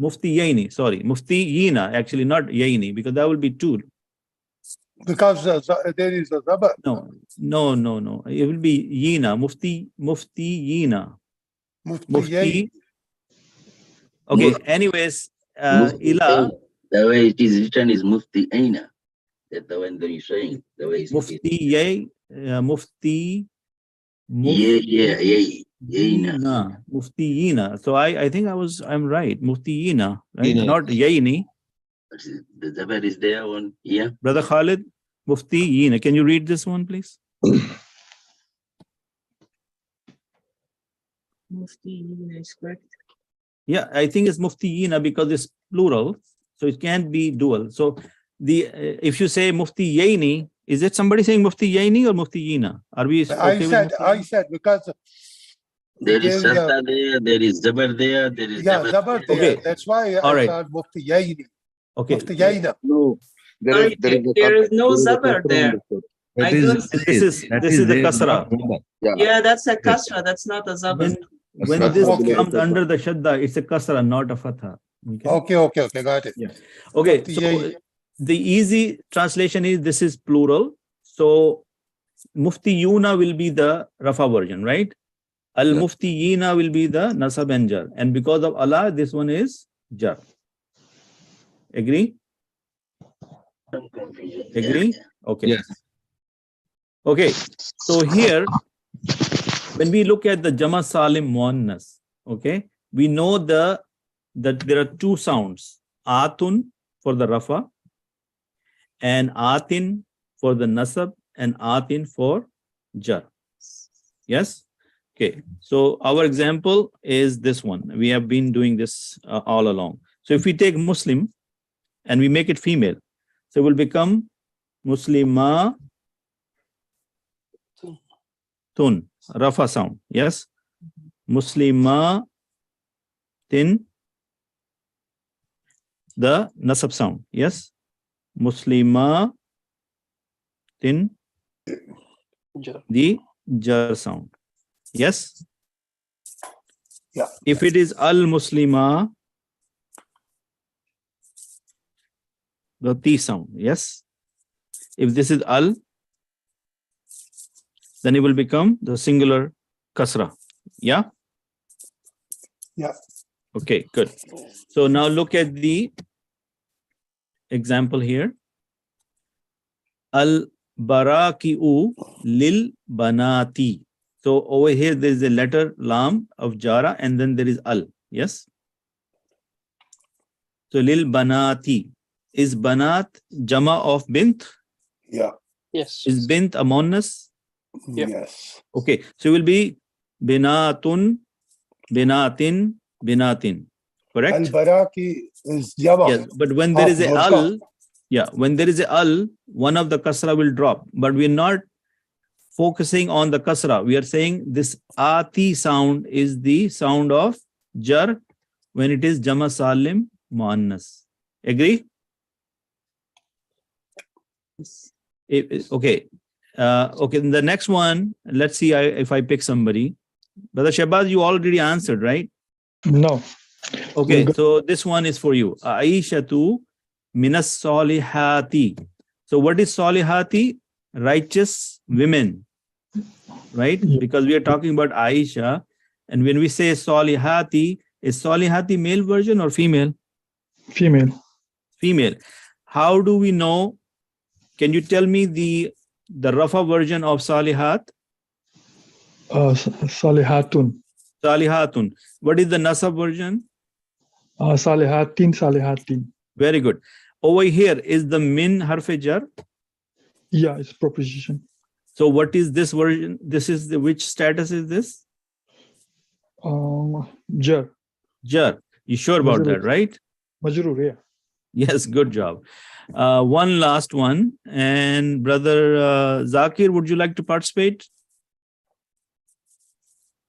Muftiyaini. Sorry, Muftiyina. Actually, not Yaini, because that will be two. Because there is a Zabar. No. It will be Yina. Muftiyina. Mufti. Okay. Anyways, ila. The way it is written is Mufti Aina. That's the one that you're saying. The way it's Muftiyay. Mufti. Yaina. Muftiyina. So I think I'm right. Muftiyina, right? Yina. Not Yaini. The Zabar is there one here. Brother Khalid, Muftiyina. Can you read this one, please? Mufti is correct. Yeah, I think it's Muftiyina because it's plural, so it can't be dual. So if you say Muftiyaini, is it somebody saying Muftiyaini or Muftiyina? Are we okay I said because There is Sarta there, there is Zabar there, there is Zabar there. Okay. That's why All I right. thought Muftiyaini. Okay. Muftiyaina. No, Sorry, there is no Zabar there. That I is, don't- This is the there, kasrah. not Zabar. Yeah, that's a kasrah. That's not a Zabar. When Kasrah. this Okay. comes under the shadda, it's a kasra, not a fatha. Okay. Okay. Got it. Yeah. Okay. So the easy translation is this is plural. So muftiyuna will be the rafa version, right? Al-muftiyina will be the nasab and jar. And because of Allah, this one is jar. Agree? Agree? Okay. Yes. Okay. So here, when we look at the Jama Salim Muannas, okay, we know that there are two sounds, Atun for the Rafa and Atin for the Nasab and Atin for Jar. Yes? Okay. So our example is this one. We have been doing this all along. So if we take Muslim and we make it female, so it will become Muslima Tun, Rafa sound. Yes? Muslima Tin, the Nasab sound. Yes? Muslima Tin, the Jar sound. Yes? Yeah. If it is Al-Muslima, the T sound. Yes? If this is Al, then it will become the singular kasrah. Yeah? Yeah. Okay, good. So now look at the example here. Al-baraki'u lil banati. So over here there is a letter lam of jara and then there is al. Yes? So lil banati. Is banat jama of bint? Yeah. Yes. Is bint a muannas? Yeah. Yes. Okay, so it will be binatun, binatin, binatin. Correct? Al-Baraki is Jama. Yes, but when there is a burqa. al, yeah, when there is a al, one of the kasra will drop. But we're not focusing on the kasra. We are saying this ati sound is the sound of jar when it is jama salim muannas. Agree? Okay. Okay, the next one, let's see if I pick somebody. Brother Shabazz, you already answered, right? No. Okay, so this one is for you. Aishatu minas solihati. So what is solihati? Righteous women, right? Because we are talking about Aisha. And when we say solihati, is solihati male version or female? Female. Female. How do we know? Can you tell me the Rafa version of salihat? Salihatun. Salihatun. What is the Nasab version? Salihatin. Very good. Over here is the min harfe jar. Yeah, it's preposition. So what is this version? This is which status is this? Jar. Jar. You sure about that, right? Majrur, yeah. Yes, good job. One last one. And brother Zakir, would you like to participate?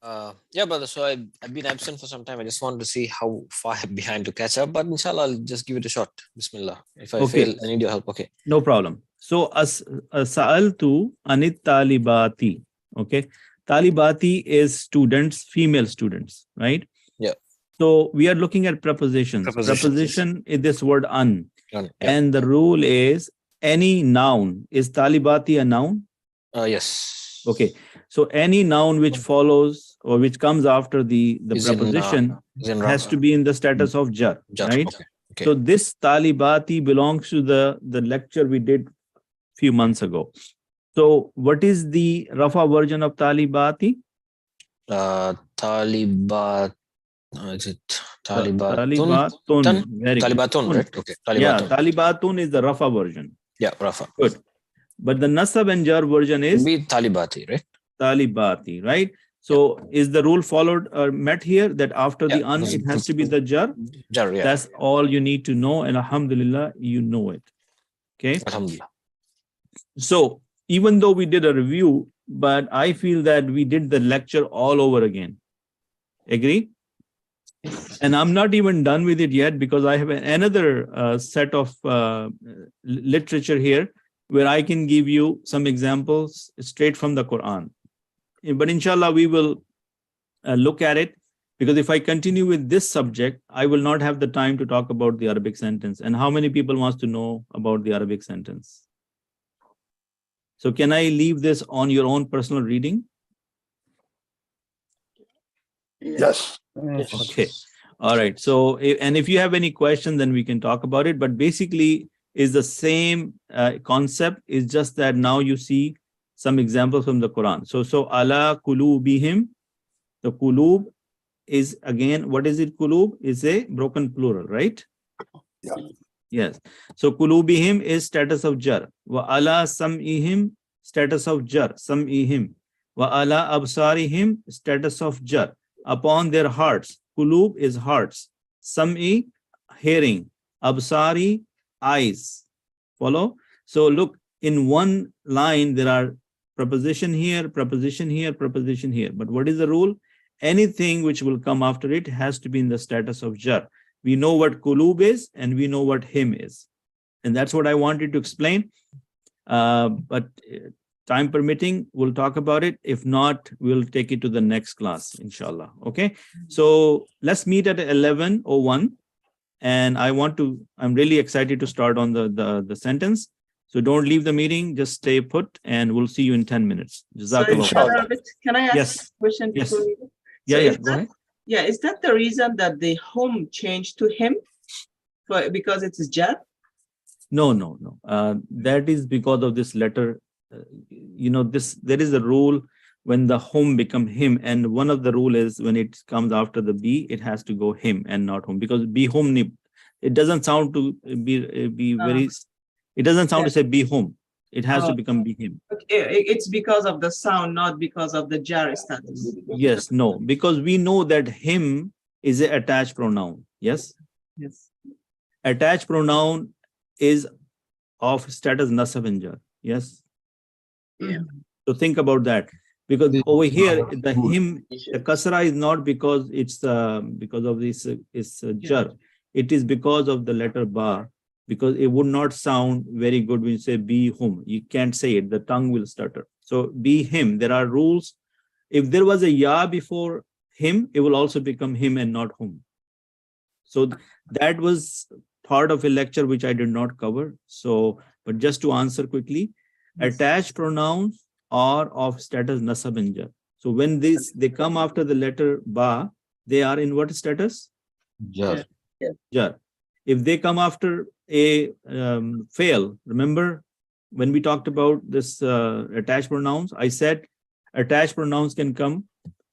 Yeah, brother. So I've been absent for some time. I just wanted to see how far I'm behind to catch up. But inshallah, I'll just give it a shot. Bismillah. If I fail, I need your help. Okay. No problem. So sa'altu anit talibati. Okay. Talibati is students, female students, right? Yeah. So we are looking at prepositions. Preposition is this word an. And the rule is any noun. Is talibati a noun? Yes. Okay. So any noun which follows or which comes after the preposition has to be in the status of jar, right? Okay. So this talibati belongs to the lecture we did few months ago. So what is the Rafa version of talibati? Talibat. Is it Talibatun? Very good. Talibatun, right? Okay. Talibatun. Yeah, talibatun is the Rafa version. Yeah, Rafa. Good. But the Nasab and Jar version is be talibati, right? Talibati, right? So is the rule followed or met here that after the an, it has to be the jar? Jar, yeah. That's all you need to know. And alhamdulillah, you know it. Okay. Alhamdulillah. So even though we did a review, but I feel that we did the lecture all over again. Agree? And I'm not even done with it yet because I have another set of literature here where I can give you some examples straight from the Quran. But inshallah, we will look at it Because if I continue with this subject, I will not have the time to talk about the Arabic sentence. And how many people wants to know about the Arabic sentence? So can I leave this on your own personal reading? Yes. Okay. All right. So, and if you have any questions, then we can talk about it. But basically, is the same concept. Is just that now you see some examples from the Quran. So ala kulubihim, the kulub is again, what is it? Kulub is a broken plural, right? Yeah. Yes. So kulubihim is status of jar. Wa ala sam'ihim, status of jar, sam'ihim. Wa ala absarihim, status of jar. Upon their hearts. Kulub is hearts. Sam'i, hearing. Absari, eyes. Follow? So look, in one line, there are preposition here, preposition here, preposition here. But what is the rule? Anything which will come after it has to be in the status of jar. We know what kulub is and we know what him is. And that's what I wanted to explain. But time permitting, we'll talk about it. If not, we'll take it to the next class, inshallah. Okay. So let's meet at 11:01. And I'm really excited to start on the sentence. So don't leave the meeting, just stay put and we'll see you in 10 minutes. Jazakallah. Sorry, can I ask Yes. a question Yes. before we go? Yeah, go ahead. Yeah, is that the reason that the home changed to him? Because it's jar? No. That is because of this letter. There is a rule when the home become him, and one of the rule is when it comes after the be, it has to go him and not home, because be home, it doesn't sound to be very. It doesn't sound to say be home. It has to become be him. Okay. It's because of the sound, not because of the jar status. Yes, no, because we know that him is an attached pronoun. Yes. Yes. Attached pronoun is of status nasab and jar. Yes. Yeah. So think about that, because over here the him, the kasrah is not because it's because of this jar. It is because of the letter ba, because it would not sound very good when you say be whom. You can't say it, the tongue will stutter. So be him, there are rules. If there was a ya before him, it will also become him and not whom. So that was part of a lecture which I did not cover. So, but just to answer quickly, attached pronouns are of status nasab and jar. So when they come after the letter ba, they are in what status? Jar. Jar. If they come after a fail, remember when we talked about this attached pronouns, I said attached pronouns can come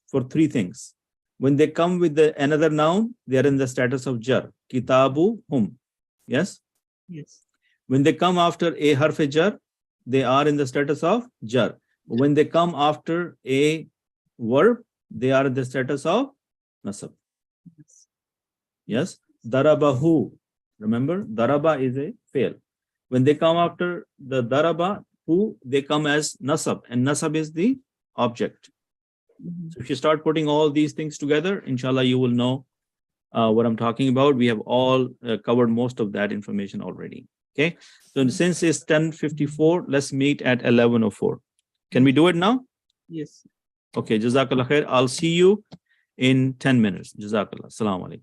for three things. When they come with another noun, they are in the status of jar. Kitabu hum. Yes? Yes. When they come after a harf jar, they are in the status of jar. When they come after a verb, they are in the status of nasab. Yes? Darabahu. Remember, daraba is a fail. When they come after the daraba, who, they come as nasab, and nasab is the object. So if you start putting all these things together, inshallah, you will know what I'm talking about. We have all covered most of that information already. Okay. So since it's 10:54, let's meet at 11:04. Can we do it now? Yes. Okay. Jazakallah khair. I'll see you in 10 minutes. Jazakallah. Assalamu alaikum.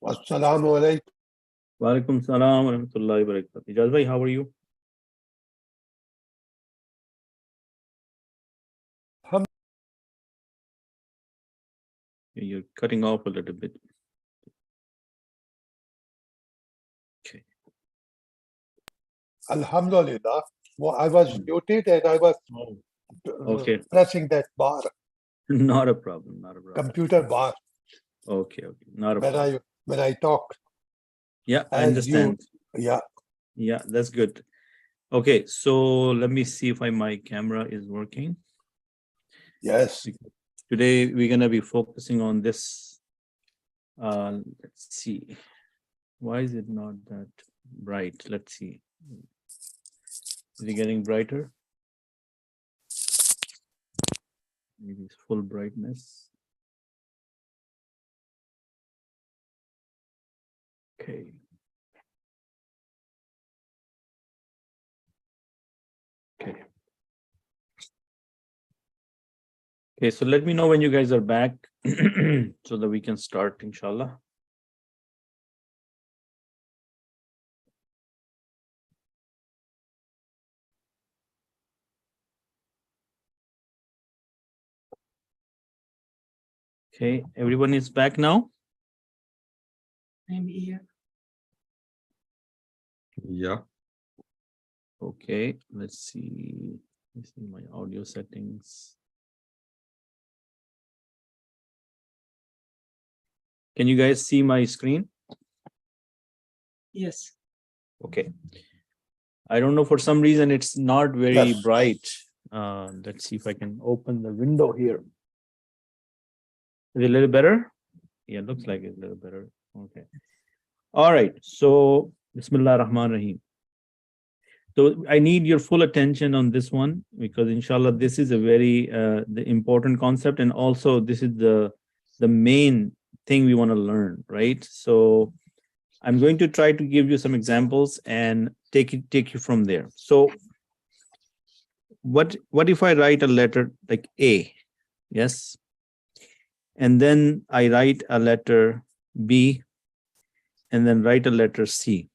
As-Salamu alaykum. Walaikum salam wa rahmatullahi wa barakatuh. Ijaz bhai, how are you? You're cutting off a little bit. Okay. Alhamdulillah. Well, I was muted and I was Okay. pressing that bar, Not a problem. Not a problem. computer bar, Okay. Okay. Not a problem. when I talk. Yeah, I As understand. Yeah. Yeah, that's good. Okay, so let me see if my camera is working. Yes. Today we're gonna be focusing on this. Let's see. Why is it not that bright? Let's see. Is it getting brighter? Maybe it's full brightness. Okay. Okay. Okay, so let me know when you guys are back so that we can start, inshallah. Okay, everyone is back now? I'm here. Yeah. Okay, let's see. Let's see my audio settings. Can you guys see my screen? Yes. Okay. I don't know, for some reason it's not very Yes. bright. Let's see if I can open the window here. Is it a little better? Yeah, looks like it's a little better. Okay. All right. So, Bismillah ar-Rahman ar-Rahim. So I need your full attention on this one, because inshallah this is a very the important concept, and also this is the main thing we want to learn, right? So I'm going to try to give you some examples and take you from there. So what if I write a letter like A? Yes. And then I write a letter B, and then write a letter C.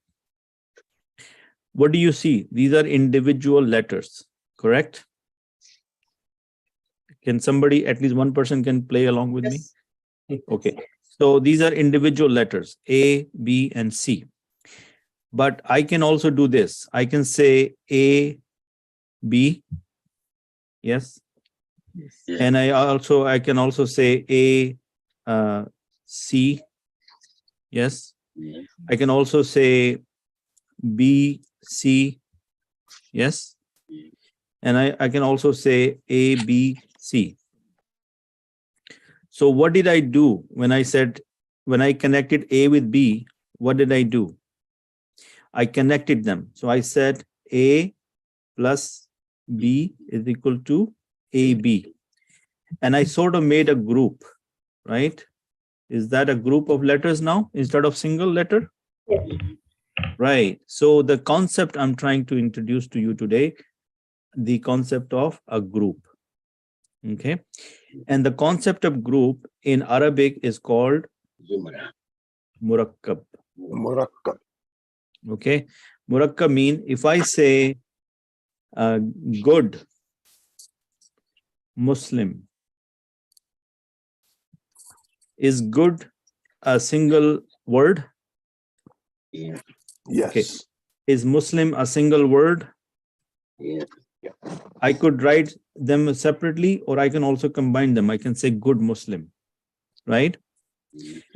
What do you see? These are individual letters, correct? Can somebody, at least one person, can play along with me? Okay. So these are individual letters, A, B, and C. But I can also do this. I can say A, B. Yes. Yeah. And I can also say A, C. Yes. Yeah. I can also say B, C. Yes. And I can also say A, B, C. So what did I do when I connected A with B? What did I do? I connected them. So I said A plus B is equal to AB. And I sort of made a group, right? Is that a group of letters now instead of single letter? Yes. Right. So the concept I'm trying to introduce to you today, the concept of a group. Okay. And the concept of group in Arabic is called Zumra. murakkab. Murakkab. Okay. Murakkab mean, if I say good Muslim, is good a single word? Yeah. Yes. Okay. Is Muslim a single word? Yeah. I could write them separately, or I can also combine them. I can say good Muslim, right?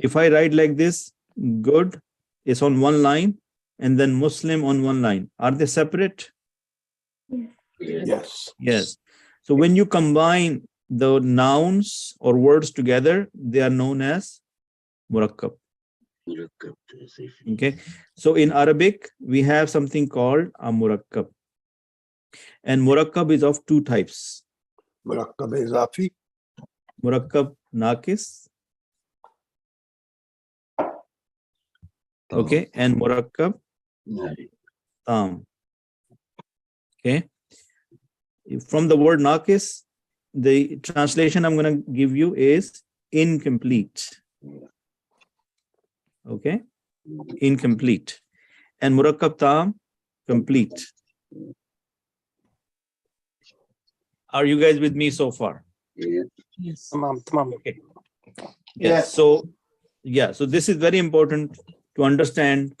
If I write like this, good is on one line, and then Muslim on one line. Are they separate? Yes. Yes. So when you combine the nouns or words together, they are known as murakkab. Okay. So in Arabic, we have something called a murakkab. And murakkab is of two types. Murakkab izafi. Murakkab naqis. Okay. And murakkab tam. Okay. From the word naqis, the translation I'm going to give you is incomplete. Okay, incomplete. And murakkab tam, complete. Are you guys with me so far? Yeah. Yes. Okay. Yes. So this is very important to understand,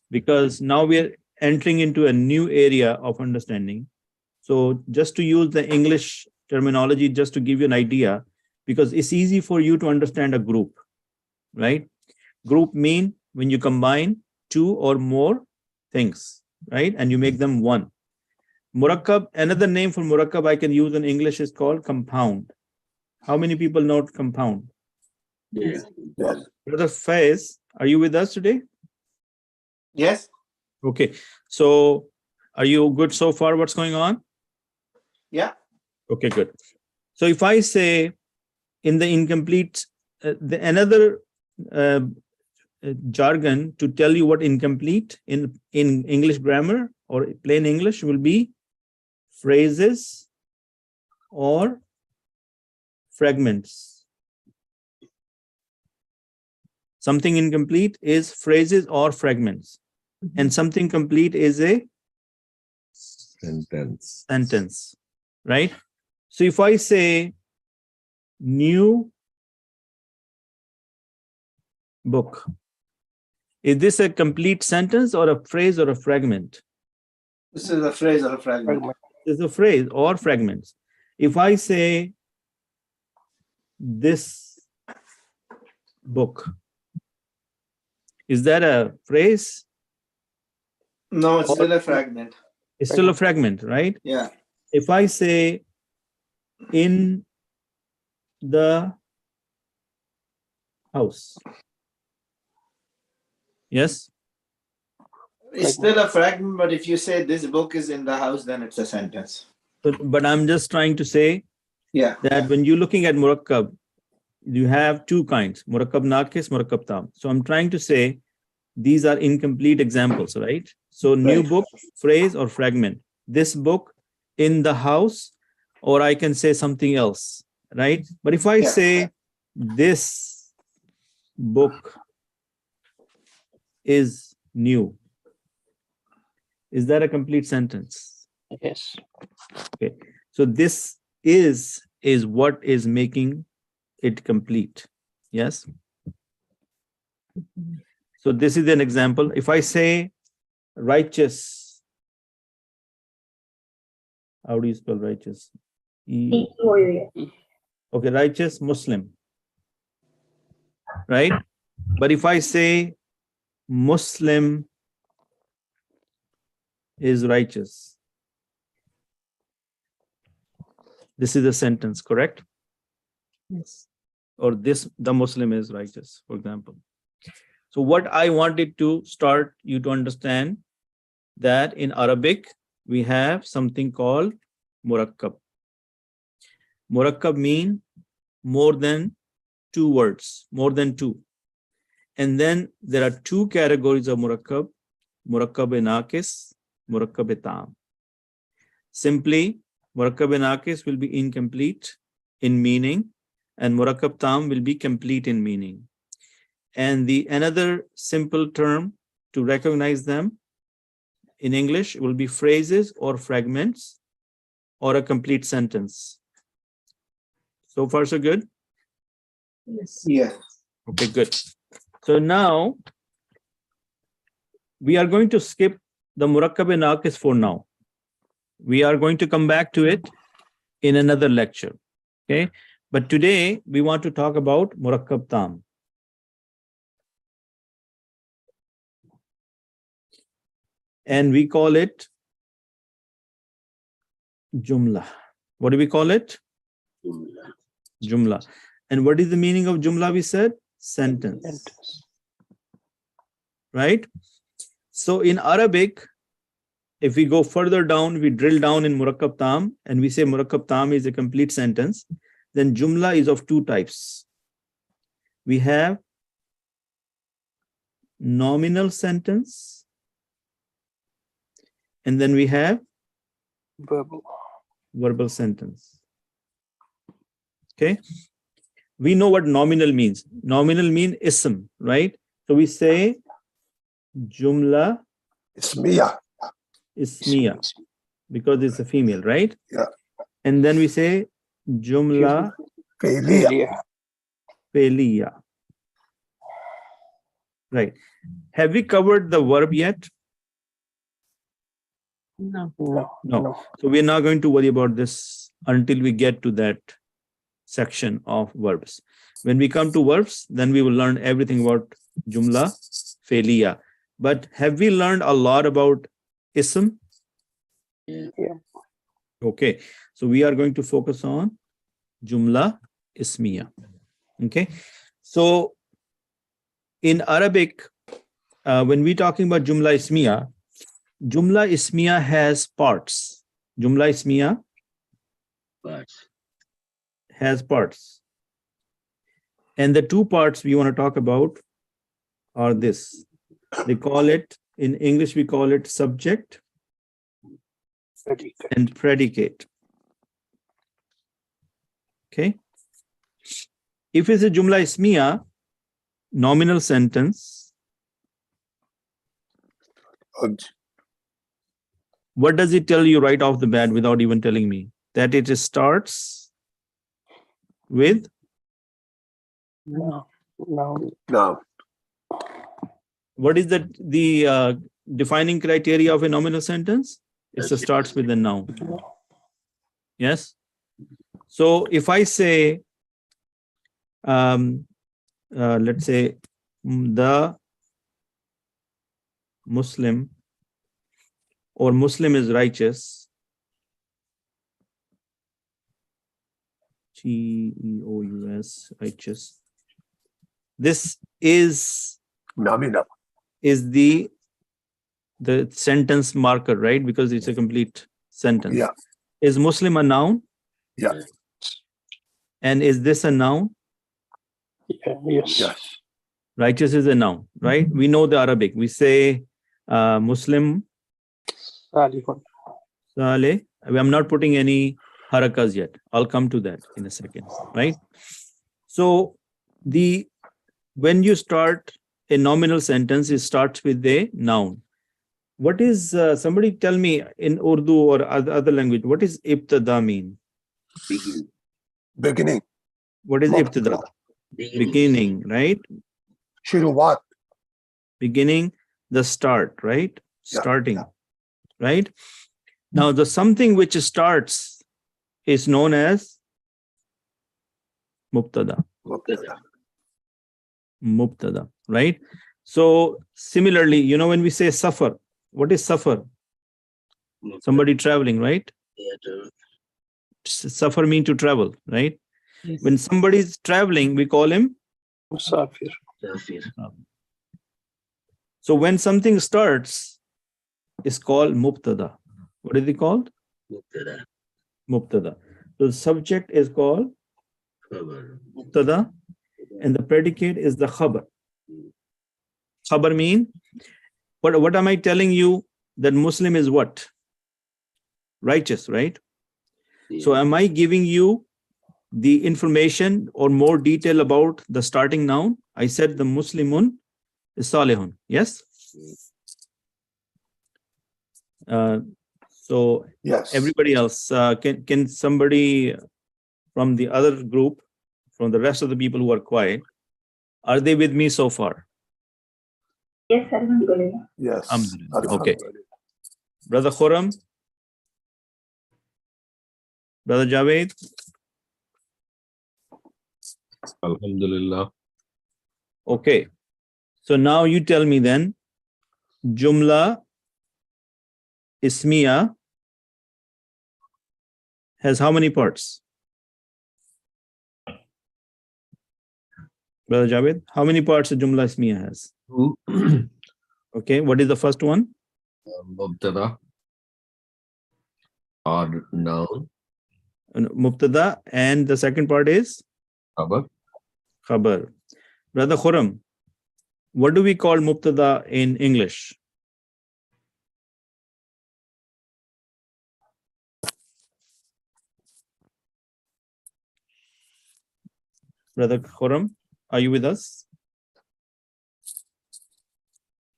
because now we are entering into a new area of understanding. So just to use the English terminology, just to give you an idea, because it's easy for you to understand a group, right? Group mean when you combine two or more things, right? And you make them one. Murakkab, another name for murakkab I can use in English is called compound. How many people know compound? Yes. Brother Faiz, are you with us today? Yes. Okay. So are you good so far? What's going on? Yeah. Okay, good. So if I say in the incomplete, another jargon to tell you what incomplete in English grammar or plain English will be phrases or fragments. Something incomplete is phrases or fragments, and something complete is a sentence, right? So if I say new book, is this a complete sentence or a phrase or a fragment? This is a phrase or a fragment. It's a phrase or fragments. If I say this book, is that a phrase? No, it's Or- still a fragment. It's still a fragment, right? Yeah. If I say in the house, yes? It's still a fragment, but if you say this book is in the house, then it's a sentence. But I'm just trying to say Yeah. that when you're looking at murakkab, you have two kinds, murakkab naqis, murakkab tam. So I'm trying to say these are incomplete examples, right? So new Right. book, phrase or fragment. This book in the house, or I can say something else, right? But if I Yeah. say this book is new, is that a complete sentence? Yes. Okay. So this is what is making it complete. Yes. So this is an example. If I say righteous, how do you spell righteous? Okay, righteous Muslim, right? But if I say Muslim is righteous, this is a sentence, correct? Yes. Or the Muslim is righteous, for example. So what I wanted to start you to understand that in Arabic, we have something called murakkab. Murakkab mean more than two words, more than two. And then there are two categories of murakkab, murakkab-e-naqis, murakkab-e-tam. Simply, murakkab-e-naqis will be incomplete in meaning, and murakkab-tam will be complete in meaning. And the another simple term to recognize them in English will be phrases or fragments or a complete sentence. So far, so good? Yes. Yeah. Okay, good. So now we are going to skip the murakkab-e-naqis for now. We are going to come back to it in another lecture. Okay, but today we want to talk about murakkab-tam. And we call it jumla. What do we call it? Jumla. And what is the meaning of jumla? We said sentence. Right? So in Arabic, if we go further down, we drill down in murakkab tam and we say murakkab tam is a complete sentence, then jumla is of two types. We have nominal sentence, and then we have Verbal. verbal sentence. Okay. We know what nominal means. Nominal means ism, right? So we say jumla Ismiya. ismiya because it's a female, right? Yeah. And then we say jumla Failiya. fe'liya. Right. Have we covered the verb yet? No. No. So we're not going to worry about this until we get to that section of verbs. When we come to verbs, then we will learn everything about jumla fe'liya. But have we learned a lot about ism? Yeah. Okay. So we are going to focus on jumla ismiya. Okay. So in Arabic, when we're talking about jumla ismiya has parts. Jumla ismiya has parts. And the two parts we want to talk about are this. They call it, in English, we call it subject and predicate. Okay. If it's a jumla ismiya, nominal sentence, what does it tell you right off the bat without even telling me? That it starts with No. what is the defining criteria of a nominal sentence? It starts with a noun. Yes. So if I say, let's say, the Muslim or Muslim is righteous, G-E-O-U-S, righteous. This is Nominal. Is the sentence marker, right? Because it's a complete sentence. Yeah. Is Muslim a noun? Yeah. And is this a noun? Yeah, yes. Yes. Righteous is a noun, right? We know the Arabic. We say Muslim Salihun. Saleh. I'm not putting any harakas yet. I'll come to that in a second, right? So when you start a nominal sentence, it starts with a noun. What is, somebody tell me in Urdu or other language, what is ibtada mean? Beginning. What is ibtada? Beginning, right? Shuruwat. Beginning, the start, right? Yeah. Starting, right? Now, the something which starts is known as mubtada. Mubtada, right? So similarly, when we say safar, what is safar? Somebody traveling, right? Safar means to travel, right? Yes. When somebody is traveling, we call him Musafir. So when something starts, it's called mubtada. What is it called? Mubtada. So the subject is called mubtada, and the predicate is the khabar. Khabar mean, what am I telling you? That Muslim is what? Righteous, right? So am I giving you the information or more detail about the starting noun? I said the Muslimun is salihun. Yes? So Yes. everybody else, can somebody from the other group, from the rest of the people who are quiet, are they with me so far? Yes, Alhamdulillah. Yes. Alhamdulillah. Okay. Brother Khurram? Brother Javed? Alhamdulillah. Okay. So now you tell me then, Jumla Ismiya has how many parts? Brother Javed, how many parts a Jumla Ismiya has? Okay, what is the first one? Mubtada or noun. Mubtada, and the second part is? Khabar. Khabar. Brother Khurram, what do we call Mubtada in English? Brother Khurram, are you with us?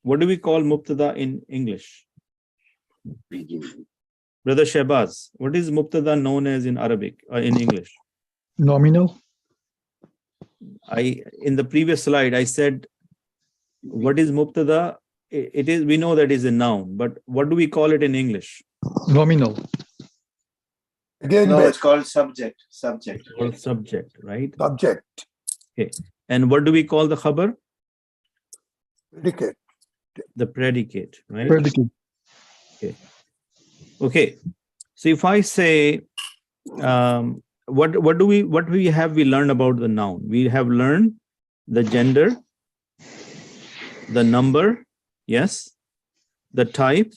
What do we call mubtada in English? Beginning. Brother Shehbaz, what is mubtada known as in Arabic or in English? Nominal. In the previous slide, I said, what is mubtada? It is, we know that is a noun, but what do we call it in English? Nominal. Again, No, it's called subject. Subject. Called subject, right? subject, Okay. And what do we call the khabar? predicate. The predicate, right? Predicate. Okay. Okay. So if I say, what have we learned about the noun? We have learned the gender, the number, yes, the type,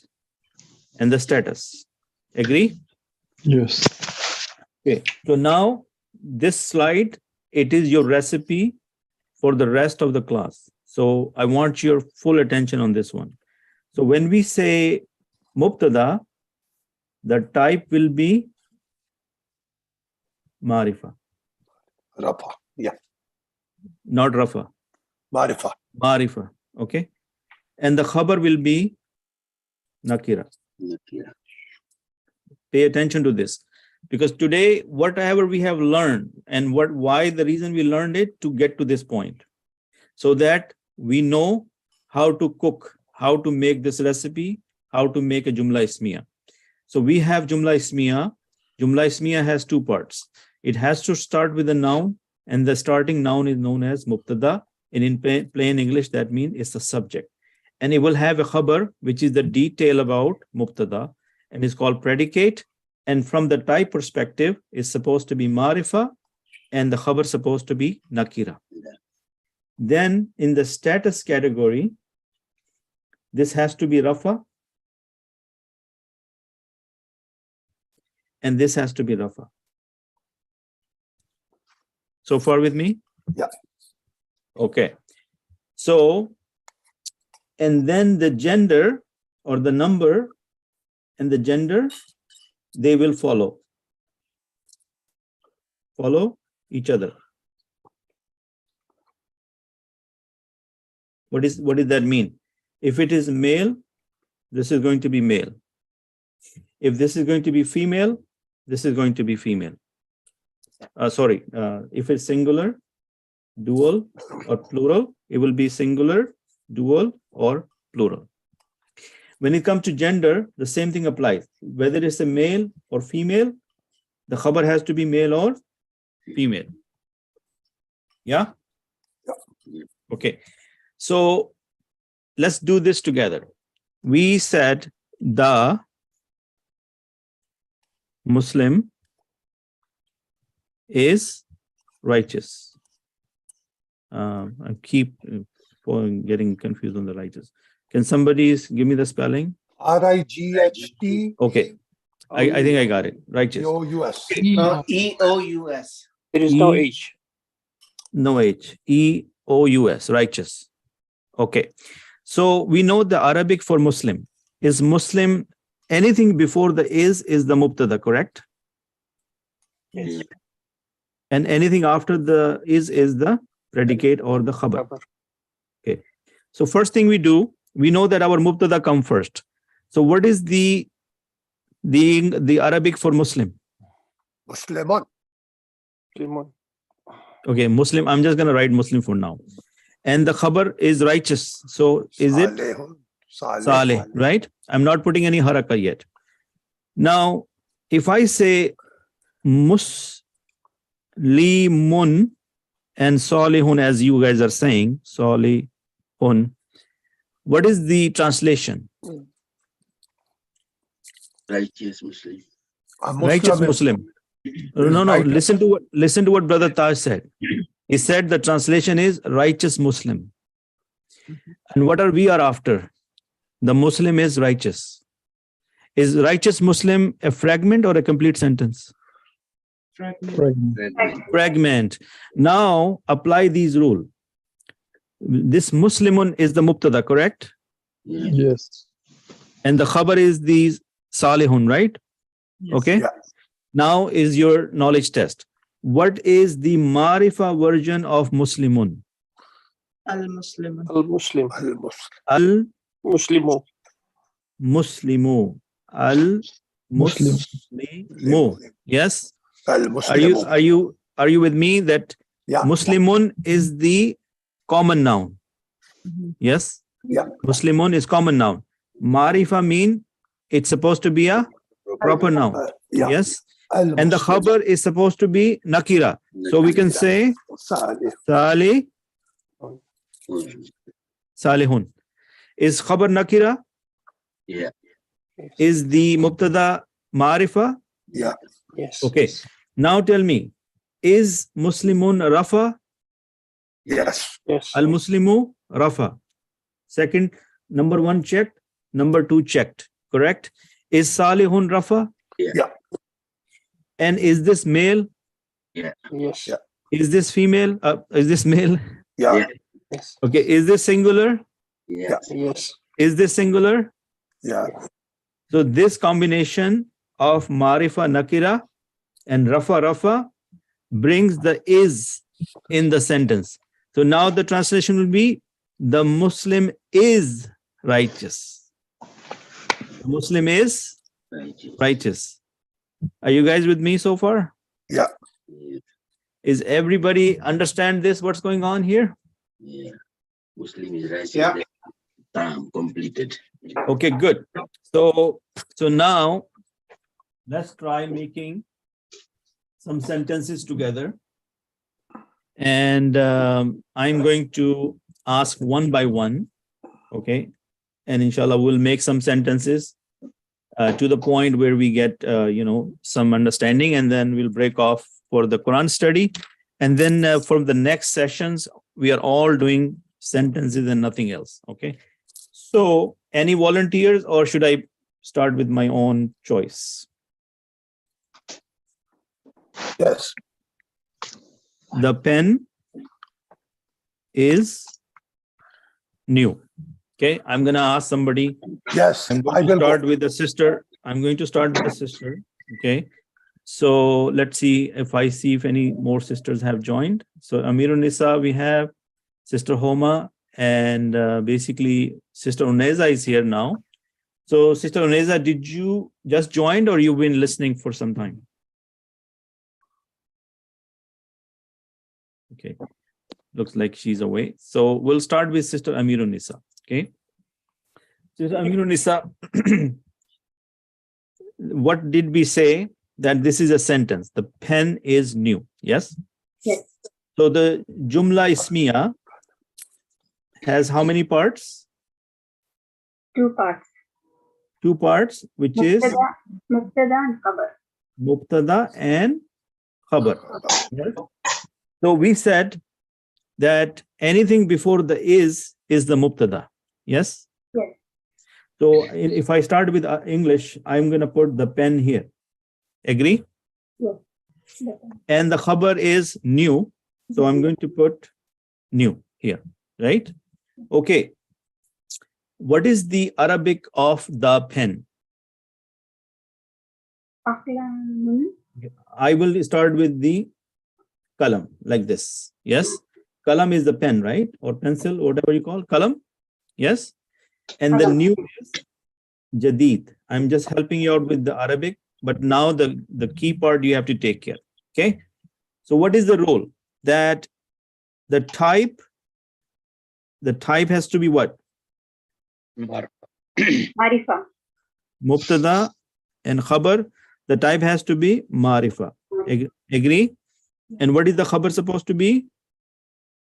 and the status. Agree? Yes. Okay. So now this slide, it is your recipe for the rest of the class. So I want your full attention on this one. So when we say mubtada, the type will be marifa, Rafa. Yeah. not rafa. Marifa. Marifa. Okay. And the khabar will be nakira. Nakira. Pay attention to this, because today, whatever we have learned and why the reason we learned it to get to this point, so that we know how to cook, how to make this recipe, how to make a jumla ismiya. So we have jumla ismiya. Jumla ismiya has two parts. It has to start with a noun, and the starting noun is known as mubtada. And in plain English, that means it's the subject. And it will have a khabar, which is the detail about mubtada, and it's called predicate. And from the type perspective, it's supposed to be marifa, and the khabar supposed to be nakira. Then in the status category, this has to be rafa, and this has to be rafa. So far with me? Yeah. Okay. So, and then the gender or the number and the gender, they will follow each other. What does that mean? If it is male, this is going to be male. If this is going to be female, this is going to be female. If it's singular, dual, or plural, it will be singular, dual, or plural. When it comes to gender, the same thing applies. Whether it's a male or female, the khabar has to be male or female. Yeah? Okay. So let's do this together. We said the Muslim is righteous. I keep getting confused on the righteous. Can somebody give me the spelling? R-I-G-H-T. Okay. I think I got it. Righteous. E-O-U-S. No, E-O-U-S. There is no H. No H. E-O-U-S. Righteous. Okay. So we know the Arabic for Muslim. Is Muslim, anything before the is the mubtada, correct? Yes. And anything after the is the predicate or the khabar. Okay. So first thing we do, we know that our mubtada come first. So what is the Arabic for Muslim? Muslimun. Okay, Muslim. I'm just going to write Muslim for now. And the khabar is righteous. So is it Saleh, right? I'm not putting any haraka yet. Now, if I say Muslimun and Salihun, as you guys are saying, Salihun, what is the translation? Righteous Muslim. Righteous Muslim. No. Listen to what Brother Taj said. He said the translation is righteous Muslim. And what are we after? The Muslim is righteous. Is righteous Muslim a fragment or a complete sentence? Fragment. Now apply these rules. This Muslimun is the mubtada, correct? Yes. And the khabar is the Salihun, right? Yes. Okay. Yeah. Now is your knowledge test. What is the Marifa version of Muslimun? Al-Muslim. Al-Muslim. Al-Muslimu. Muslimu. Al-Muslimu. Yes. Al-Muslimu. Are you with me that Yeah. Muslimun is the common noun? Yes. Yeah. Muslimun is common noun. Marifa mean it's supposed to be a proper noun. Yeah. Yes. And the khabar is supposed to be nakira. So we can say Salih, Salihun. Is khabar nakira? Yeah. Is the mubtada marifa? Yeah. Yes. Okay. Now tell me, is Muslimun rafa? Yes. Yes. Al-Muslimu rafa. Second, number 1 checked, number 2 checked. Correct? Is Salihun rafa? Yeah. And is this male? Yeah. Yes. Yeah. Is this female? Is this male? Yeah. Yes. Okay. Is this singular? Yeah. Yes. Is this singular? Yeah. So this combination of marifa nakira and rafa brings the is in the sentence. So now the translation will be the Muslim is righteous. The Muslim is righteous. Are you guys with me so far? Yeah. Is everybody understand this? What's going on here? Yeah. Muslim is right. Yeah. Tam completed. Okay, good. So now let's try making some sentences together. And I'm going to ask one by one. Okay. And inshallah, we'll make some sentences to the point where we get, some understanding, and then we'll break off for the Quran study. And then from the next sessions, we are all doing sentences and nothing else. Okay. So any volunteers, or should I start with my own choice? Yes. The pen is new. Okay, I'm gonna ask somebody. Yes. I'm going to start with the sister. I'm going to start with the sister. Okay. So let's see if any more sisters have joined. So Amirun Nisa, we have Sister Homa, and basically Sister Uneza is here now. So Sister Uneza, did you just join, or you've been listening for some time? Okay, looks like she's away. So we'll start with Sister Amirun Nisa. Okay, Sister Amirun Nisa, what did we say? That this is a sentence. The pen is new. Yes. Yes. So the Jumla Ismiya has how many parts? 2 parts. 2 parts, which is Mubtada and Khabar. Mubtada and Khabar. Yes. So we said that anything before the is the Mubtada. Yes. Yes. So if I start with English, I'm going to put the pen here. Agree? Yes. And the Khabar is new. So I'm going to put new here. Right? Okay. What is the Arabic of the pen? Aqlamun. I will start with the kalam, like this. Yes. Kalam is the pen, right? Or pencil, whatever you call kalam. Yes. And the new is Jadid. I'm just helping you out with the Arabic, but now the key part you have to take care. Okay. So what is the rule? That the type has to be what? Marifa. Mubtada and khabar. The type has to be marifa. Agree? And what is the khabar supposed to be?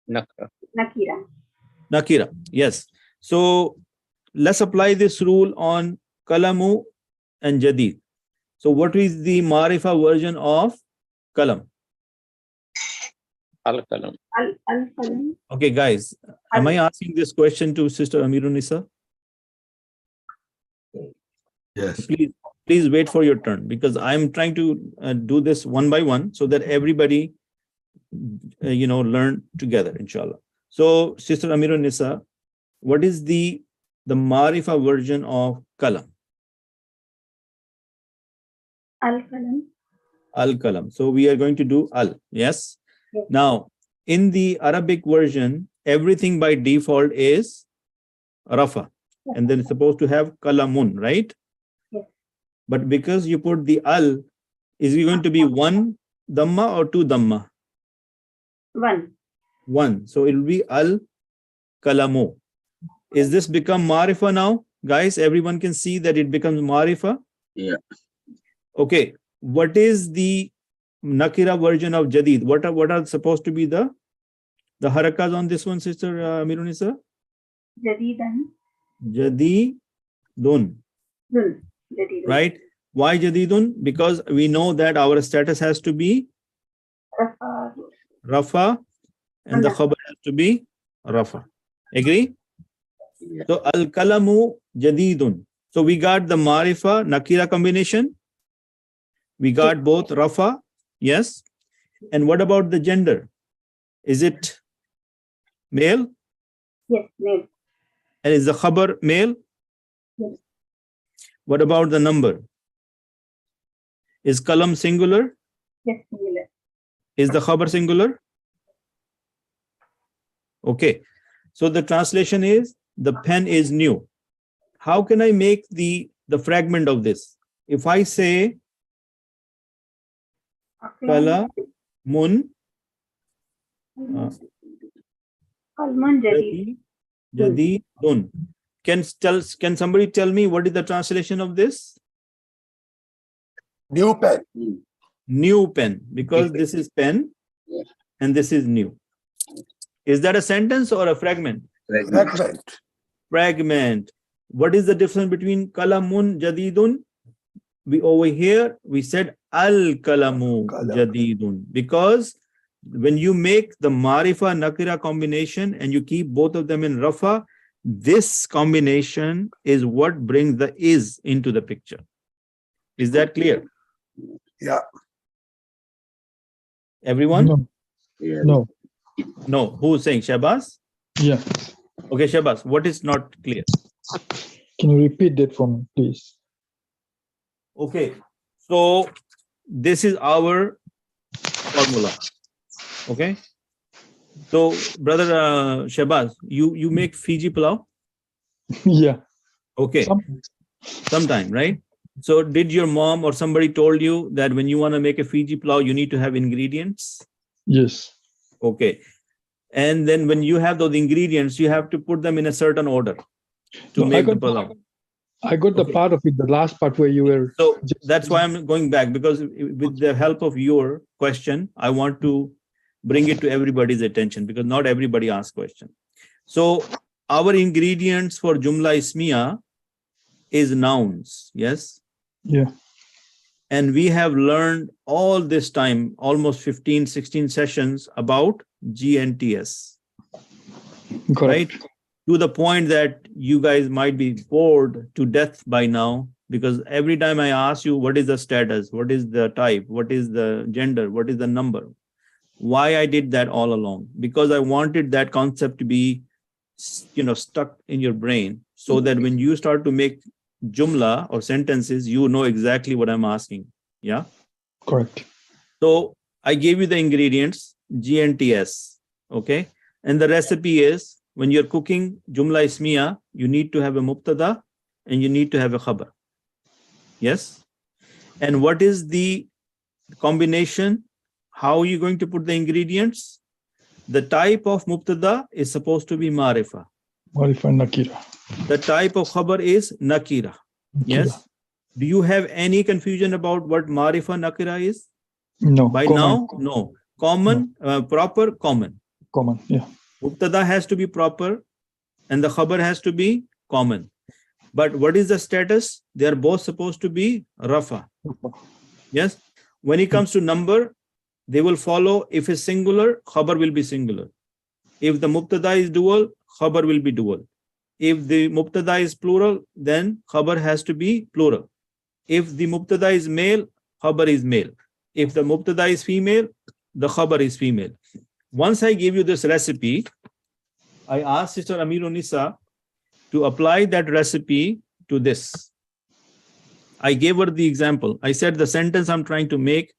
Nakira. Nakira. Yes. So let's apply this rule on kalamu and jadid. So what is the marifa version of kalam? Al-Salaam. Al-Salaam. Okay, guys. Am I asking this question to Sister Amirun Nisa? Yes. Please wait for your turn, because I'm trying to do this one by one so that everybody, learn together, inshallah. So, Sister Amirun Nisa, what is the Marifa version of kalam? Al-Qalam. Al-Kalam. So we are going to do al. Yes. Yes. Now, in the Arabic version, everything by default is rafa. And then it's supposed to have kalamun, right? Yes. But because you put the al, is it going to be one dhamma or two dhamma? One. One. So it will be al-kalamu. Is this become marifa now? Guys, everyone can see that it becomes marifa. Yeah. Okay. What is the nakira version of jadid? What are supposed to be the harakas on this one, Sister Mirunisa? Jadidan. Jadidun. Dun. Jadidun. Right? Why jadidun? Because we know that our status has to be Rafa. rafa and the khabar has to be rafa. Agree? Yeah. So al-kalamu jadidun. So we got the marifa nakira combination. We got both rafa, yes. And what about the gender? Is it male? Yes, male. And is the khabar male? Yes. What about the number? Is kalam singular? Yes, singular. Is the khabar singular? Okay. So the translation is the pen is new. How can I make the fragment of this? If I say kala mun Kalman Jadid. jadidun. Can somebody tell me what is the translation of this? New pen. New pen, because this is pen and this is new. Is that a sentence or a fragment? Fragment. Fragment. What is the difference between kalamun jadidun? Over here we said al-kalamu jadidun, because when you make the marifa nakira combination and you keep both of them in rafa, this combination is what brings the is into the picture. Is that clear? Yeah. Everyone? No. Yeah. No. No. Who's saying? Shabazz? Yeah. Okay, Shabazz, what is not clear? Can you repeat that for me, please? Okay, so this is our formula. Okay, so brother Shabazz, you make Fiji pulao? Yeah. Okay, sometime, right? So did your mom or somebody told you that when you want to make a Fiji pulao, you need to have ingredients? Yes. Okay, and then when you have those ingredients, you have to put them in a certain order to make the pulao. I got the part of it, the last part where you were. So that's why I'm going back, because with the help of your question, I want to bring it to everybody's attention, because not everybody asks question. So our ingredients for Jumla Ismiya is nouns. Yes. Yeah. And we have learned all this time, almost 15, 16 sessions about GNTS. Correct. Right? To the point that you guys might be bored to death by now, because every time I ask you, what is the status? What is the type? What is the gender? What is the number? Why I did that all along? Because I wanted that concept to be, stuck in your brain, so that when you start to make jumla or sentences, you know exactly what I'm asking. Yeah. Correct. So I gave you the ingredients, GNTS. Okay. And the recipe is, when you're cooking Jumla Ismiya, you need to have a mubtada and you need to have a khabar. Yes. And what is the combination? How are you going to put the ingredients? The type of mubtada is supposed to be marifa. Marifa nakira. The type of khabar is nakira. Yes. Do you have any confusion about what marifa nakira is? No. By common. now? No. Common, proper, common. Common, yeah. Mubtada has to be proper and the khabar has to be common. But what is the status? They are both supposed to be rafa. Yes. When it comes to number, they will follow. If it's singular, khabar will be singular. If the mubtada is dual, khabar will be dual. If the mubtada is plural, then khabar has to be plural. If the mubtada is male, khabar is male. If the mubtada is female, the khabar is female. Once I give you this recipe, I asked Sister Amirunisa to apply that recipe to this. I gave her the example. I said the sentence I'm trying to make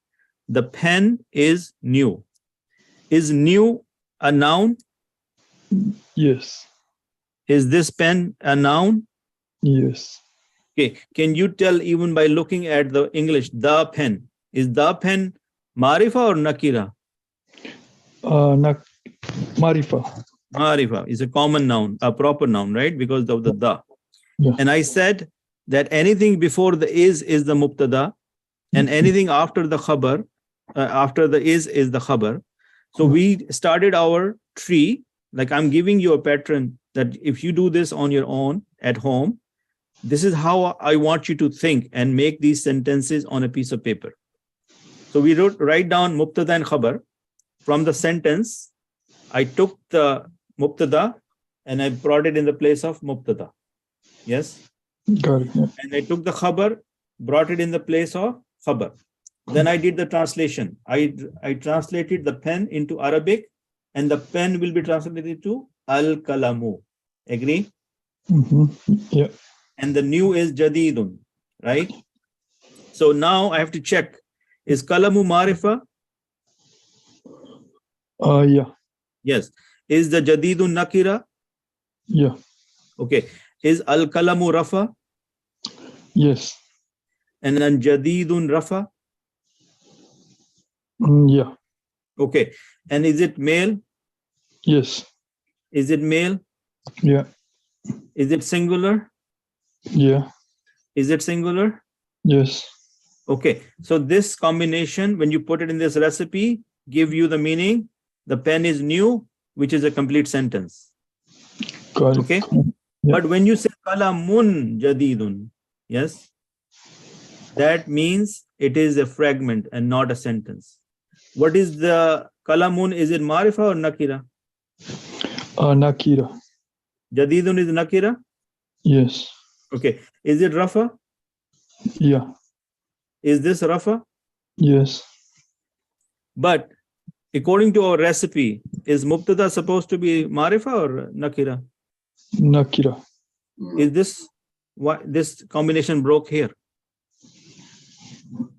the pen is new. Is new a noun? Yes. Is this pen a noun? Yes. Okay, can you tell even by looking at the English, the pen? Is the pen marifa or nakira? Marifa. Marifa is a common noun, a proper noun, right? Because of the. Yeah. And I said that anything before the is the mubtada, and anything after the khabar, after the is the khabar. So we started our tree, like I'm giving you a pattern that if you do this on your own at home, this is how I want you to think and make these sentences on a piece of paper. So we write down mubtada and khabar. From the sentence, I took the mubtada and I brought it in the place of mubtada. Yes? Got it. Yeah. And I took the khabar, brought it in the place of khabar. Then I did the translation. I translated the pen into Arabic, and the pen will be translated to al-Kalamu. Agree? Yeah. And the new is jadidun, right? So now I have to check, is kalamu marifa? Yeah. Yes. Is the jadidun nakira? Yeah. Okay. Is al-kalamu rafa? Yes. And then jadidun rafa? Yeah. Okay. And is it male? Yes. Is it male? Yeah. Is it singular? Yeah. Is it singular? Yes. Okay. So this combination, when you put it in this recipe, give you the meaning, the pen is new, which is a complete sentence. Got it. Okay. Yeah. But when you say kalamun jadidun, yes, that means it is a fragment and not a sentence. What is the kalamun? Is it marifa or nakira? Nakira. Jadidun is nakira? Yes. Okay. Is it rafa? Yeah. Is this rafa? Yes. But according to our recipe, is mubtada supposed to be marifa or nakira? Nakira. Is this why this combination broke here?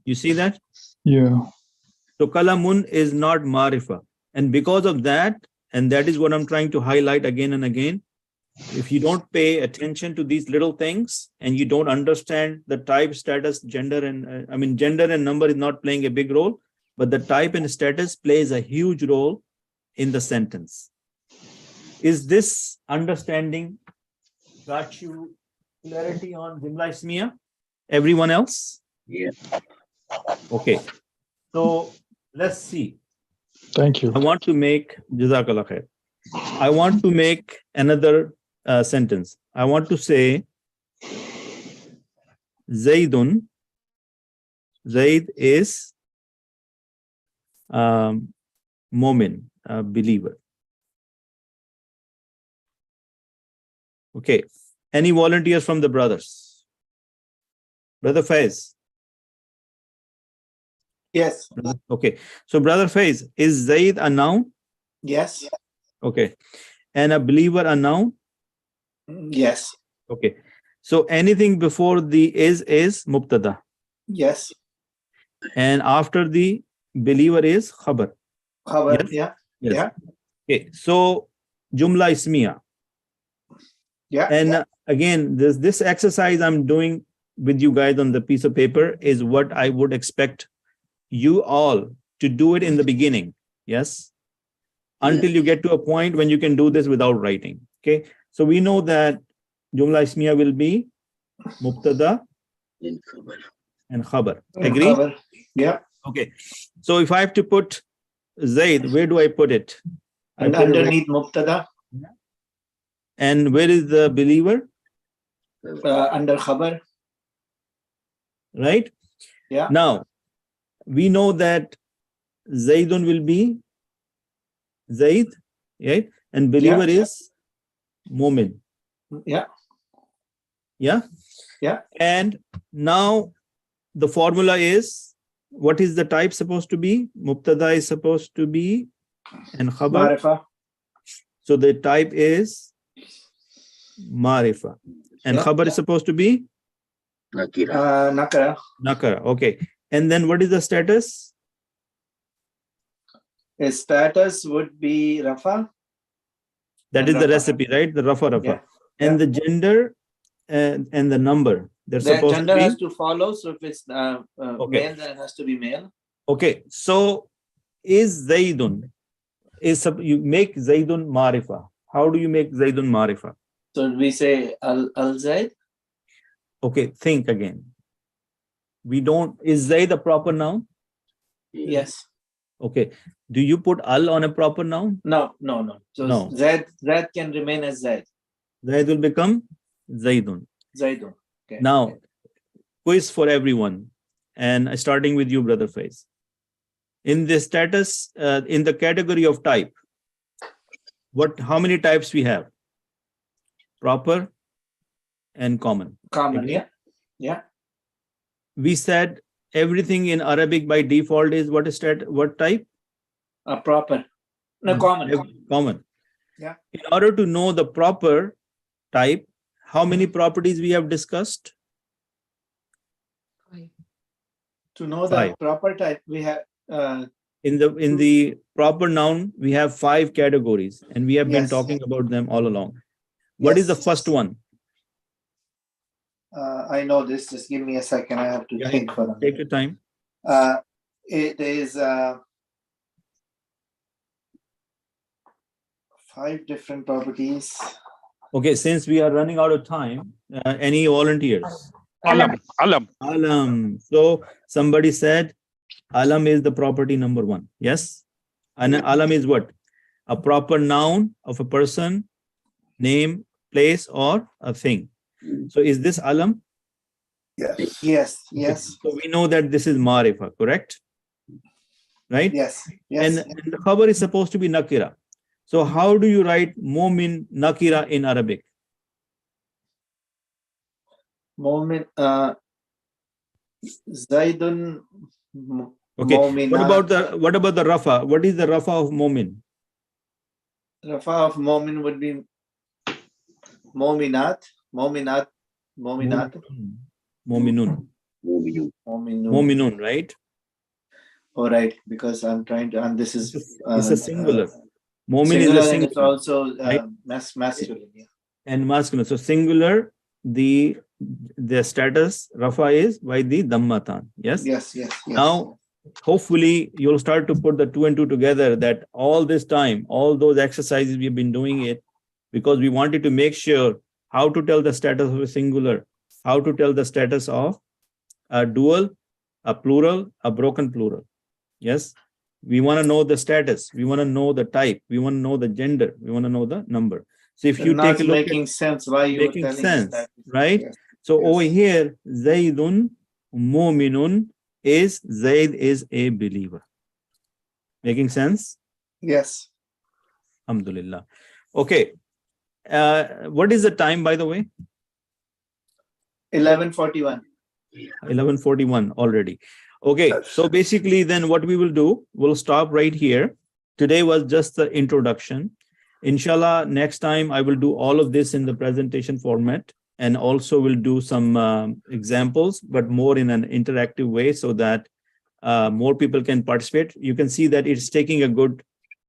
You see that? Yeah. So kalamun is not marifa. And because of that, and that is what I'm trying to highlight again and again, if you don't pay attention to these little things and you don't understand the type, status, gender, and gender and number is not playing a big role, but the type and status plays a huge role in the sentence. Is this understanding got you clarity on Jumla Ismiya? Everyone else? Yeah. Okay. So let's see. Thank you. I want to make, Jazakallah khair. I want to make another sentence. I want to say, Zaidun. Zaid is Momin, a believer. Okay. Any volunteers from the brothers? Brother Faiz. Yes. Okay. So Brother Faiz, is Zaid a noun? Yes. Okay. And a believer a noun? Yes. Okay. So anything before the is mubtada. Yes. And after the believer is khabar. Khabar. Yes? Yeah. Yes. Yeah. Okay. So Jumla Ismiya. Yeah. And again, this exercise I'm doing with you guys on the piece of paper is what I would expect you all to do it in the beginning. Yes. Until you get to a point when you can do this without writing. Okay. So we know that Jumla Ismiya will be Mubtada and Khabar. Agree? Khabar. Yeah. Okay. So if I have to put Zaid, where do I put it? I And put it underneath Mubtada. And where is the believer? Under Khabar. Right? Yeah. Now, we know that Zaidun will be Zaid, right? And believer is Mu'min. Yeah. Yeah? Yeah. And now the formula is, what is the type supposed to be? Mubtada is supposed to be and Khabar. Marifa. So the type is Marifa. And Khabar is supposed to be? Nakara. Nakara. Okay. And then what is the status? His status would be Rafa. That And is the Rafa. recipe, right? The Rafa Rafa. Yeah. And the gender and the number. They're The supposed gender to be. has to follow. So if it's Okay. male, then it has to be male. Okay. So is Zaidun, you make Zaidun Marifa. How do you make Zaidun Marifa? So we say al-Zaid. Okay, think again. We don't, is Zaid a proper noun? Yes. Okay. Do you put al on a proper noun? No. So No. Zaid can remain as Zaid. Zaid will become Zaidun. Zaidun. Okay. Now, quiz for everyone, and starting with you, Brother Faiz. In the status, in the category of type, how many types we have? Proper and common. Common, Agree? yeah. Yeah. We said everything in Arabic by default is what type? Proper. No, common. Common. Yeah. In order to know the proper type, how many properties we have discussed? To know the Five. proper type, we have In the proper noun, we have 5 categories, and we have been Yes. talking about them all along. What is the first one? I know this. Just give me a second. I have to think for a minute. Take your time. It is 5 different properties. Okay, since we are running out of time, any volunteers? Alam. Alam. So somebody said alam is the property number 1. Yes? And alam is what? A proper noun of a person, name, place, or a thing. So is this alam? Yes. So we know that this is marifa, correct? Right? Yes. And the khabar is supposed to be nakira. So how do you write mu'min nakira in Arabic? Mu'min, Zaidun. Okay. Mu'minat. What about the rafa? What is the rafa of mu'min? Rafa of Mu'min would be Mu'minat. Mu'minun, right? All right, because I'm trying to, and this is it's a singular. Mu'min is singular, a and singular. it's also right? masculine. Yeah. And masculine. So singular, the status rafa is by the dammatan. Yes? Yes. Now, hopefully you'll start to put the 2 and 2 together, that all this time, all those exercises we've been doing it because we wanted to make sure how to tell the status of a singular, how to tell the status of a dual, a plural, a broken plural. Yes? We want to know the status. We want to know the type. We want to know the gender. We want to know the number. So if you take a look making sense why you making were telling sense, us that. right? Yes. So over here, Zaidun mu'minun is Zaid is a believer. Making sense? Yes. Alhamdulillah. Okay. What is the time, by the way? 11:41. 11:41 already. Okay. So basically then what we will do, we'll stop right here. Today was just the introduction. Inshallah, next time I will do all of this in the presentation format, and also will do some examples, but more in an interactive way so that more people can participate. You can see that it's taking a good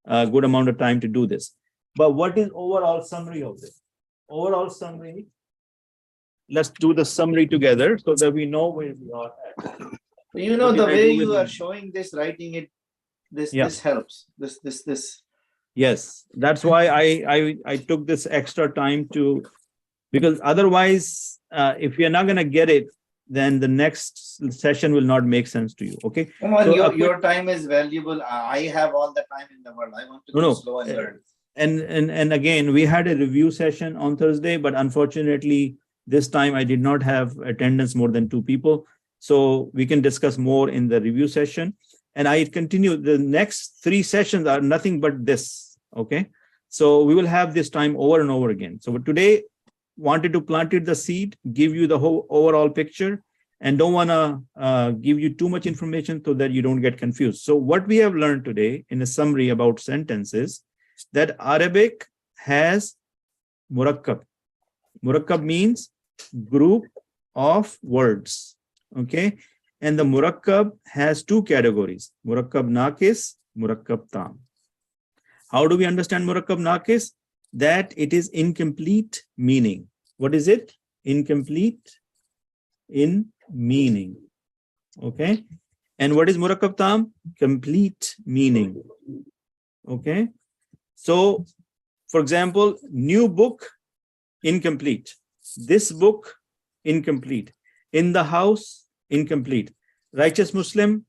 amount of time to do this. But what is overall summary of this? Overall summary, let's do the summary together so that we know where we are at. You know, What the did I way do with you are it? showing this, writing it, this Yeah. this helps. This. Yes, that's why I took this extra time to, because otherwise, if you're not going to get it, then the next session will not make sense to you. Okay. Come on, So your time is valuable. I have all the time in the world. I want to go slow and learn. And again, we had a review session on Thursday, but unfortunately, this time I did not have attendance more than 2 people. So we can discuss more in the review session. And I continue. The next 3 sessions are nothing but this. Okay. So we will have this time over and over again. So today, wanted to plant the seed, give you the whole overall picture, and don't want to give you too much information so that you don't get confused. So what we have learned today in a summary about sentences, that Arabic has murakkab. Murakkab means group of words. Okay. And the murakkab has 2 categories, murakkab naqis, murakkab tam. How do we understand murakkab naqis? That it is incomplete meaning. What is it? Incomplete in meaning. Okay. And what is murakkab tam? Complete meaning. Okay. So, for example, new book, incomplete. This book, incomplete. In the house, incomplete. Righteous Muslim,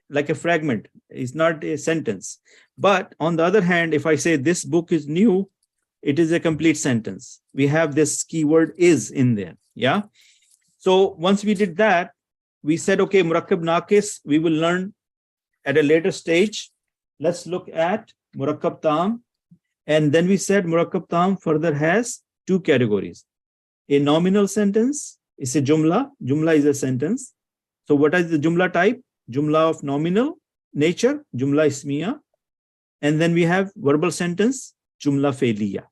like a fragment. It's not a sentence. But on the other hand, if I say this book is new, it is a complete sentence. We have this keyword is in there. Yeah. So once we did that, we said, okay, murakkab naqis, we will learn at a later stage. Let's look at murakkab tam. And then we said murakkab tam further has two categories. A nominal sentence is a jumla. Jumla is a sentence. So what is the jumla type? Jumla of nominal nature, jumla ismiya. And then we have verbal sentence, jumla fe'liya.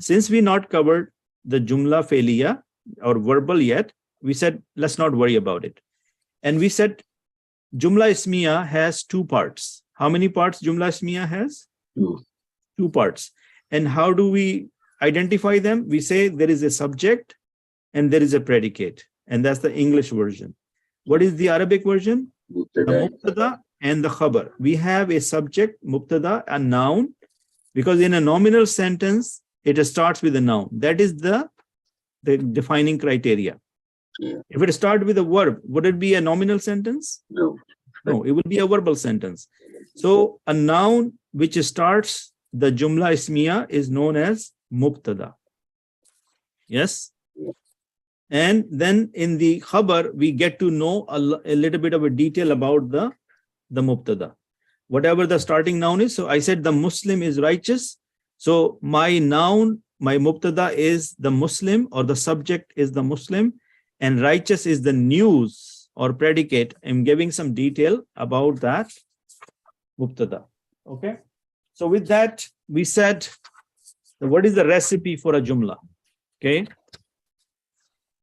Since we not covered the jumla fe'liya or verbal yet, we said, let's not worry about it. And we said, jumla ismiya has two parts. How many parts jumla ismiya has? Two parts. And how do we identify them? We say there is a subject and there is a predicate. And that's the English version. What is the Arabic version? The mubtada and the khabar. We have a subject, mubtada, a noun, because in a nominal sentence, it starts with a noun. That is the defining criteria. Yeah. If it starts with a verb, would it be a nominal sentence? No. No, it would be a verbal sentence. So a noun which starts the jumla ismiya is known as mubtada. Yes? And then in the khabar, we get to know a little bit of a detail about the mubtada. Whatever the starting noun is. So I said the Muslim is righteous. So my noun, my mubtada is the Muslim, or the subject is the Muslim, and righteous is the news or predicate. I'm giving some detail about that mubtada. Okay. So with that, we said, what is the recipe for a jumla? Okay.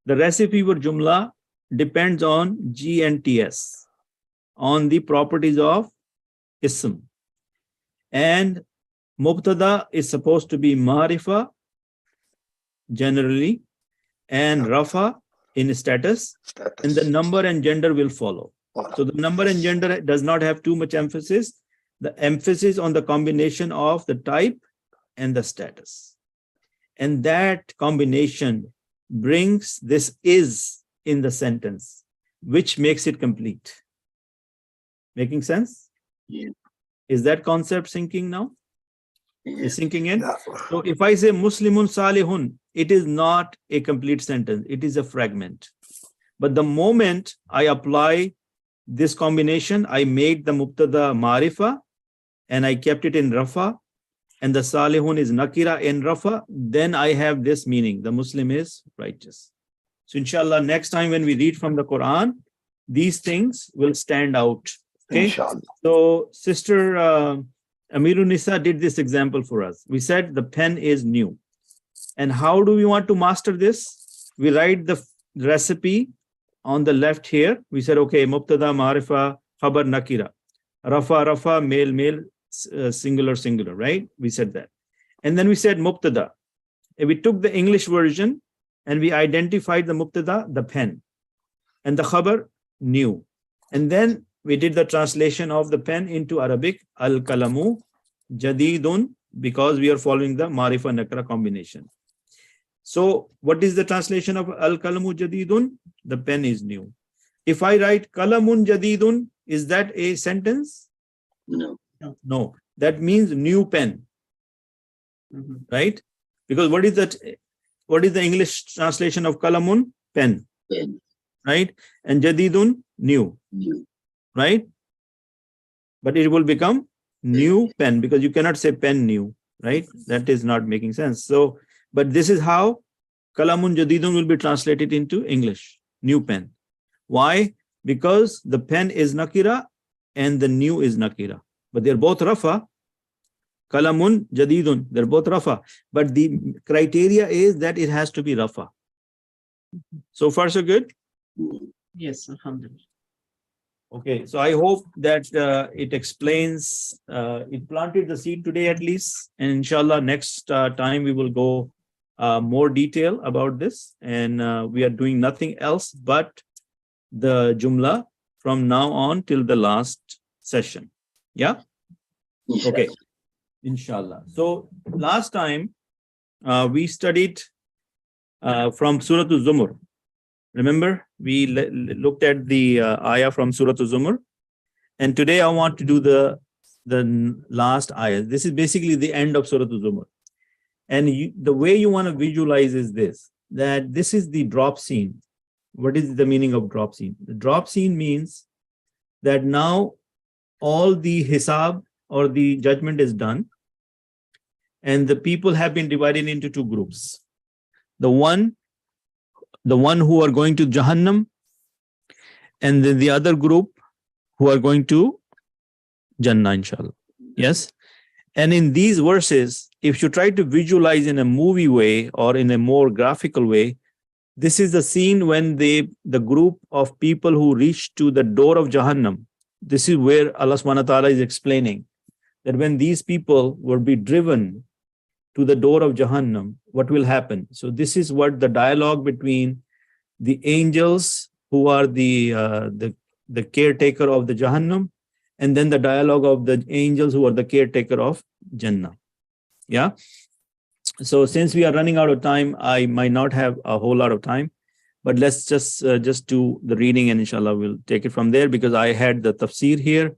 The recipe for jumla depends on G and TS, on the properties of ism. And mubtada is supposed to be marifa generally, and rafa in status, and the number and gender will follow. So the number and gender does not have too much emphasis. The emphasis on the combination of the type and the status. And that combination brings this is in the sentence, which makes it complete. Making sense? Yeah. Is that concept sinking now? Yeah. Is sinking in? Yeah. So if I say Muslimun Salihun, it is not a complete sentence. It is a fragment. But the moment I apply this combination, I made the mubtada marifa and I kept it in rafa, and the salihun is nakira in rafa, then I have this meaning. The Muslim is righteous. So inshallah, next time when we read from the Quran, these things will stand out. Okay. Inshallah. So Sister Amirun Nisa did this example for us. We said the pen is new. And how do we want to master this? We write the recipe on the left here. We said, okay, mubtada, marifa, khabar, nakira. Rafa, rafa, male, male, singular, singular, right? We said that. And then we said mubtada. And we took the English version and we identified the mubtada, the pen, and the khabar, new. And then we did the translation of the pen into Arabic, al-Salaam jadidun, because we are following the marifa nakra combination. So what is the translation of al-Salaam jadidun? The pen is new. If I write kalamun jadidun, is that a sentence? No. No, that means new pen, right? Because what is that? What is the English translation of kalamun? Pen, Pen. right? And jadidun, new, New. right? But it will become new pen, because you cannot say pen new, right? That is not making sense. So, but this is how kalamun jadidun will be translated into English, new pen. Why? Because the pen is nakira and the new is nakira. But they're both rafa. Kalamun jadidun, they're both rafa. But the criteria is that it has to be rafa. So far, so good? Yes, alhamdulillah. Okay, so I hope that it explains, it planted the seed today at least, and inshallah next time we will go more detail about this, and we are doing nothing else but the Jumla from now on till the last session. Yeah? Okay, inshallah. So last time we studied from Surah Al-Zumar. Remember, we looked at the ayah from Surah Al-Zumar, and today I want to do the last ayah. This is basically the end of Surah Al-Zumar. And the way you want to visualize is this, that this is the drop scene. What is the meaning of drop scene? The drop scene means that now all the hisab or the judgment is done, and the people have been divided into two groups. The one who are going to Jahannam, and then the other group who are going to Jannah, inshallah. Yes. And in these verses, if you try to visualize in a movie way or in a more graphical way, this is the scene when the group of people who reach to the door of Jahannam. This is where Allah subhanahu wa ta'ala is explaining that when these people will be driven to the door of Jahannam, what will happen? So this is what the dialogue between the angels who are the caretaker of the Jahannam, and then the dialogue of the angels who are the caretaker of Jannah. Yeah. So since we are running out of time, I might not have a whole lot of time, but let's just do the reading, and inshallah we'll take it from there, because I had the tafsir here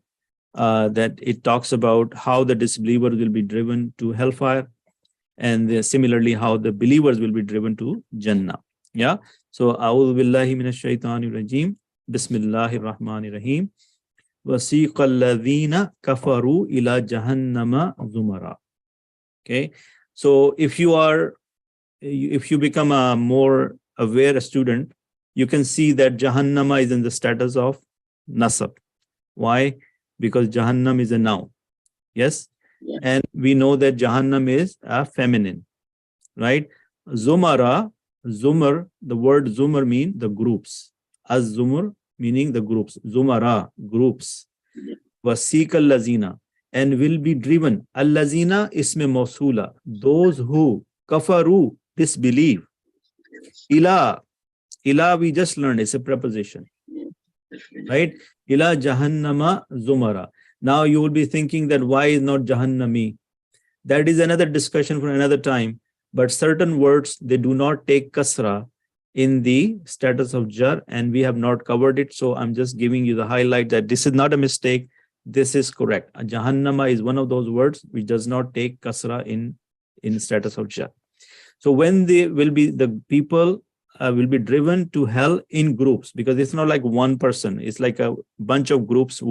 that it talks about how the disbelievers will be driven to hellfire, and similarly how the believers will be driven to Jannah. Yeah. So a'udhu billahi minash shaitanir rajim. Bismillahir rahmanir rahim. Wasiqa alladhina kafaru ila jahannama zumara. Okay. So if you become a more aware student, you can see that Jahannama is in the status of nasab. Why? Because Jahannam is a noun. Yes. Yeah. And we know that Jahannam is a feminine, right? Zumara, Zumar, the word Zumar means the groups. Az-Zumar meaning the groups. Zumara, groups. Wasiqa al-lazina, and will be driven. Al-lazina isme mawsula, those who kafaru, disbelieve. Ila we just learned, it's a preposition. Right? Ila jahannama zumara. Now you will be thinking that why is not Jahannami? That is another discussion for another time. But certain words, they do not take kasrah in the status of jar, and we have not covered it. So I'm just giving you the highlight that this is not a mistake. This is correct. Jahannama is one of those words which does not take kasrah in status of jar. So when they will be, the people will be driven to hell in groups, because it's not like one person, it's like a bunch of groups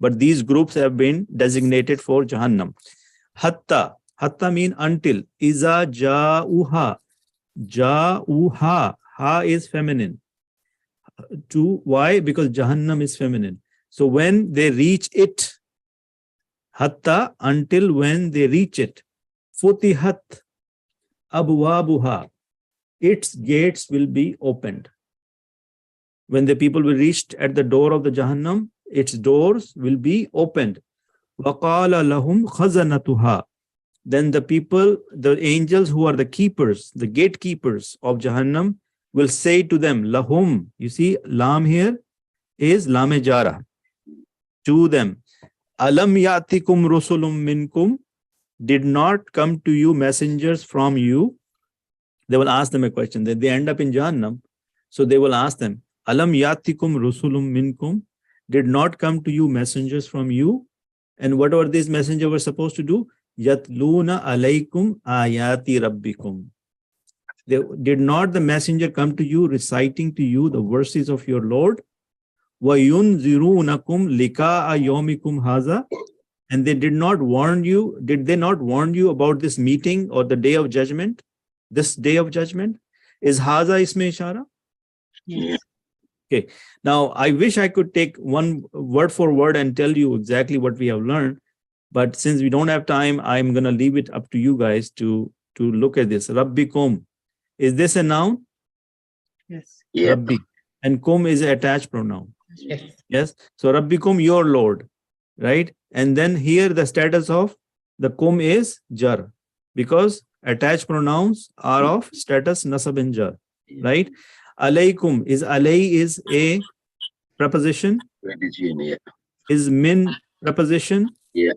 but these groups have been designated for Jahannam. Hatta mean until. Iza ja'uha, ha is feminine. Why? Because Jahannam is feminine. So when they reach it, hatta, until when they reach it, futihat abwabuha, its gates will be opened. When the people will reach at the door of the Jahannam, its doors will be opened. Waqala lahum khazanatuha, then the people, the angels who are the keepers, the gatekeepers of Jahannam, will say to them, lahum, you see, lam here is lam jara, to them. Alam yatikum rusulum minkum, did not come to you messengers from you. They will ask them a question. They end up in Jahannam. So they will ask them, Alam yatikum rusulum minkum, did not come to you messengers from you. And what were these messengers were supposed to do? Yatluna alaykum ayati rabbikum. Did not the messenger come to you reciting to you the verses of your Lord? وَيُنْذِرُونَكُمْ لِقَاءَ يَوْمِكُمْ هَذَا, and they did not warn you, did they not warn you about this meeting or the day of judgment? This day of judgment? Is haza isme ishara? Yes. Okay. Now, I wish I could take one word for word and tell you exactly what we have learned. But since we don't have time, I'm going to leave it up to you guys to look at this. Rabbikum. Is this a noun? Yes. Yeah. Rabbi. And kum is an attached pronoun. Yes. So Rabbikum, your Lord, right? And then here the status of the kum is jar, because attached pronouns are of status nasab and jar, right? Alaykum is alay is a preposition, Yeah. is min preposition. Yeah.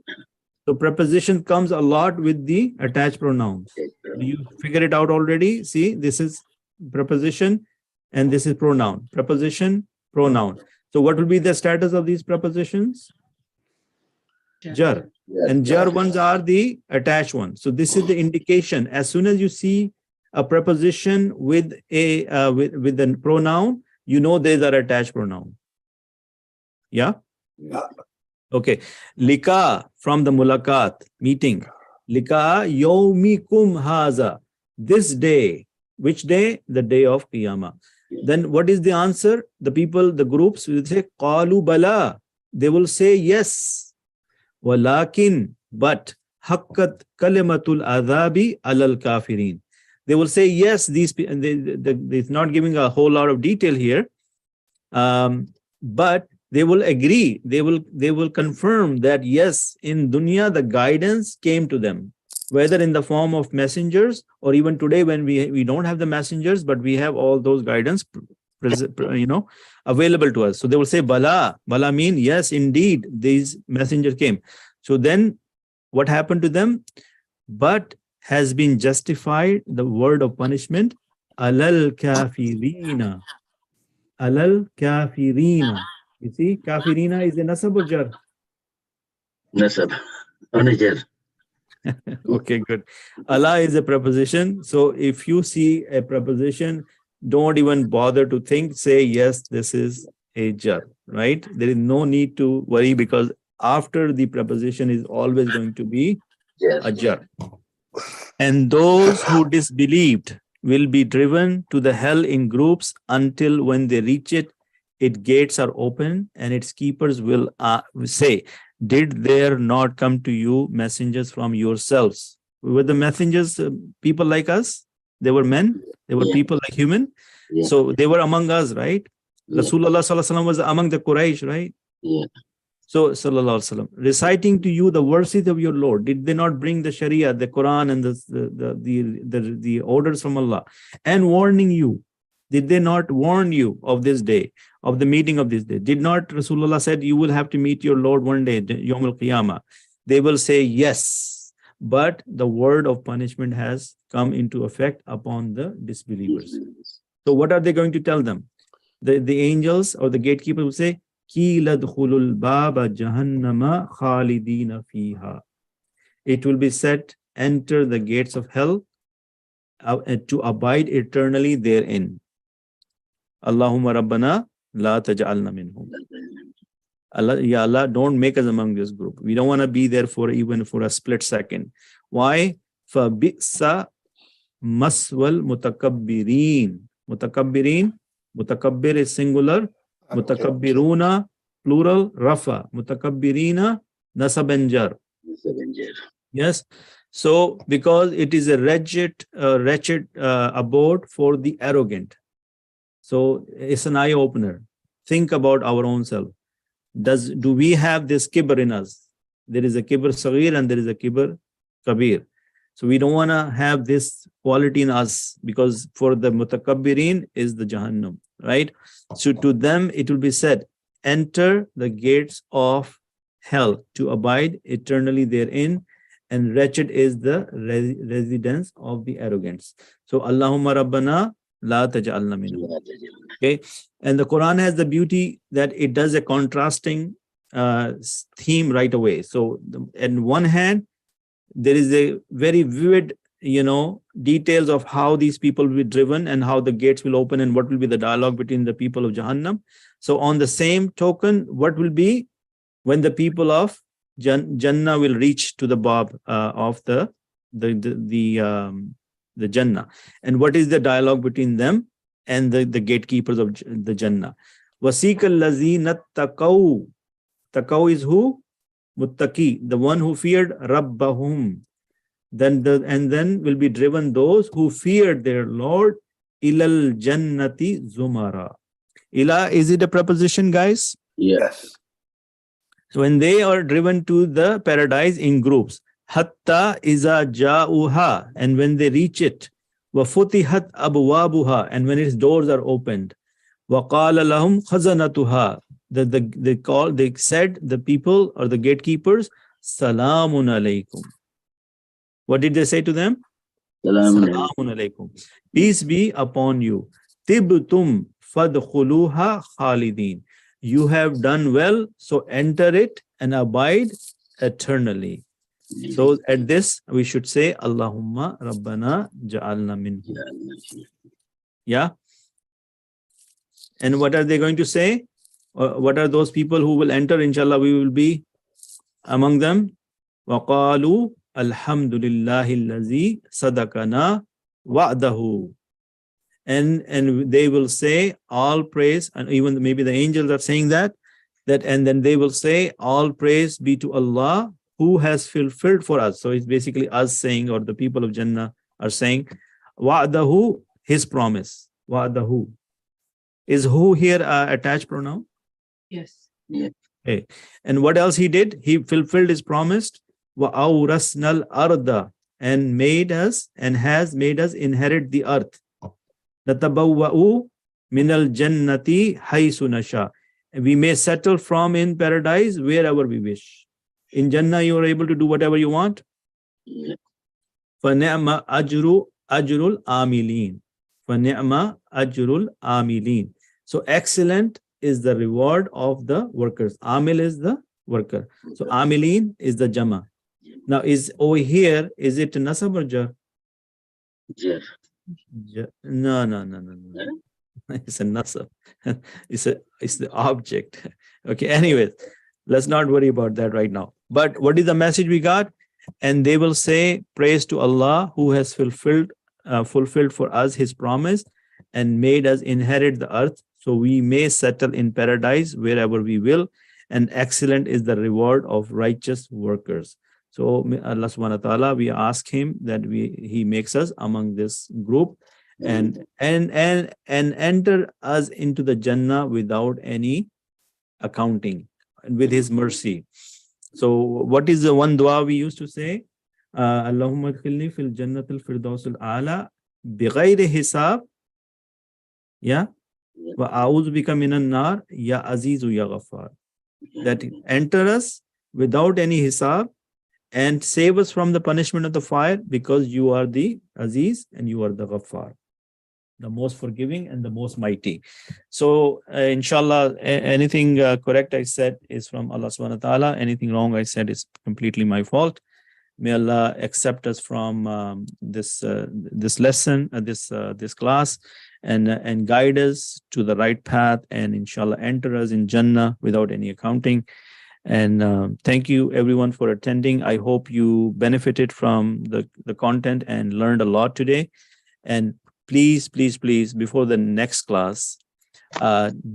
So preposition comes a lot with the attached pronouns. Do you figure it out already? See, this is preposition and this is pronoun. Preposition, pronoun. So what will be the status of these prepositions? Jar. And jar ones are the attached ones. So this is the indication. As soon as you see a preposition with a with a pronoun, you know these are attached pronoun. Yeah? Yeah. Okay. Lika from the mulakat, meeting. Lika yawmikum haza. This day. Which day? The day of Qiyamah. Then what is the answer? The people, the groups will say, Qalu bala. They will say yes. Walakin, but haqqat kalimatul adhabi alal kafirin. They will say yes, it's not giving a whole lot of detail here. But they will agree, they will confirm that yes, in dunya the guidance came to them, whether in the form of messengers or even today when we don't have the messengers, but we have all those guidance available to us. So they will say bala. Bala mean yes, indeed these messengers came. So then what happened to them? But has been justified the word of punishment alal kafirina. Alal kafirina. You see, kafirina is a nasab or jar? Nasab. Only jar. Okay, good. Allah is a preposition. So if you see a preposition, don't even bother to think, say, yes, this is a jar, right? There is no need to worry because after the preposition is always going to be a jar. And those who disbelieved will be driven to the hell in groups until when they reach it, its gates are open and its keepers will say, did there not come to you messengers from yourselves? Were the messengers people like us? They were men. They were people like human. So they were among us, right? Rasulullah Sallallahu Alaihi Wasallam was among the Quraysh, right? So Sallallahu Alaihi Wasallam, reciting to you the verses of your Lord. Did they not bring the Sharia, the Quran, and the orders from Allah, and warning you? Did they not warn you of this day, of the meeting of this day? Did not Rasulullah said you will have to meet your Lord one day, Yawm al-Qiyamah? They will say yes, but the word of punishment has come into effect upon the disbelievers. So what are they going to tell them? The angels or the gatekeeper will say, Qila dkhulul baba jahannama khalidina fiha. It will be said, enter the gates of hell to abide eternally therein. Allahumma rabbana la taj'alna minhum. Allah, ya Allah, don't make us among this group. We don't want to be there for even for a split second. Why? Fa bi'sa maswal mutakabbirin. Mutakabbirin. Mutakabbir is singular. Mutakabbiruna, plural, rafa. Mutakabbirina, nasab and jar. Yes. So because it is a wretched abode for the arrogant. So it's an eye opener. Think about our own self. Do we have this kibr in us? There is a kibr saghir and there is a kibr kabir. So we don't want to have this quality in us, because for the mutakabbirin is the Jahannam, right? So to them it will be said, enter the gates of hell to abide eternally therein, and wretched is the residence of the arrogants. So Allahumma Rabbana la taj'alna minhum. Okay, and the Quran has the beauty that it does a contrasting theme right away. So on one hand, there is a very vivid, details of how these people will be driven and how the gates will open and what will be the dialogue between the people of Jahannam. So on the same token, what will be when the people of Jannah will reach to the bab of the Jannah, and what is the dialogue between them and the gatekeepers of the Jannah? Wasiqa allazina taqaw. Taqaw is who? Muttaqi, the one who feared Rabbahum. Then will be driven those who feared their Lord ilal jannati zumara. Ila, is it a preposition, guys? Yes. So when they are driven to the paradise in groups, hatta iza ja'uha, and when they reach it, wa futihat abwabuha, and when its doors are opened, wa qala lahum khazanatuha, they said, the people or the gatekeepers, salamun alaykum. What did they say to them? Salamun Salamun alaykum. Peace be upon you. Tibtum fadkhuluha khalidin. You have done well, so enter it and abide eternally. So at this, we should say, Allahumma Rabbana ja'alna minhum. Yeah. And what are they going to say? What are those people who will enter? Inshallah, we will be among them. وَقَالُوا الْحَمْدُ لِلَّهِ الَّذِي صَدَقَنَا وَعْدَهُ. And they will say, all praise, and even maybe the angels are saying that, and then they will say, all praise be to Allah who has fulfilled for us. So it's basically us saying, or the people of Jannah are saying, wa'dahu, his promise. Wa'dahu. Is who here attached pronoun? Yes. Yeah. Okay. And what else he did? He fulfilled his promise. Wa'awrasnal arda, and has made us inherit the earth. Natabawwa'u minal jannati haythu nasha. We may settle from in paradise wherever we wish. In Jannah, you are able to do whatever you want. فَنِعْمَ أَجْرُ أَجْرُ الْآمِلِينَ. فَنِعْمَ أَجْرُ الْآمِلِينَ. So excellent is the reward of the workers. Amil is the worker. So Amilin is the Jama. Now is over here, is it Nasab or Jar? Jar. No. It's a Nasab. It's the object. Okay, anyways, let's not worry about that right now. But what is the message we got? And they will say, praise to Allah who has fulfilled for us his promise and made us inherit the earth, so we may settle in paradise wherever we will, and excellent is the reward of righteous workers. So Allah subhanahu wa ta'ala, we ask him that he makes us among this group and enter us into the Jannah without any accounting, with his mercy. So what is the one dua we used to say? Allahumma adkhilni fil jannatil firdausil a'la bighayri hisab. Yeah. Wa a'udhu bika minan nar ya azizu ya ghaffar. That enter us without any hisab and save us from the punishment of the fire, because you are the Aziz and you are the Ghaffar, the most forgiving and the most mighty. So inshallah, anything correct I said is from Allah subhanahu wa ta'ala. Anything wrong I said is completely my fault. May Allah accept us from this lesson, this class, and guide us to the right path, and inshallah enter us in Jannah without any accounting. And thank you everyone for attending. I hope you benefited from the content and learned a lot today. And please, before the next class,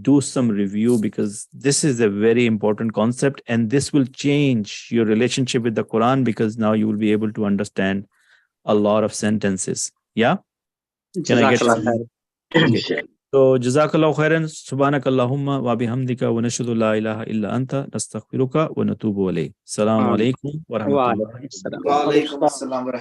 do some review, because this is a very important concept, and this will change your relationship with the Quran, because now you will be able to understand a lot of sentences. Yeah? Can I get okay. So jazakallahu khairan, subhanakallahumma wa bihamdika wa nashhadu la ilaha illa anta nastaghfiruka wa natubu ilayk. Assalamu alaikum wa rahmatullahi wa barakatuh. Wa alaikum assalam.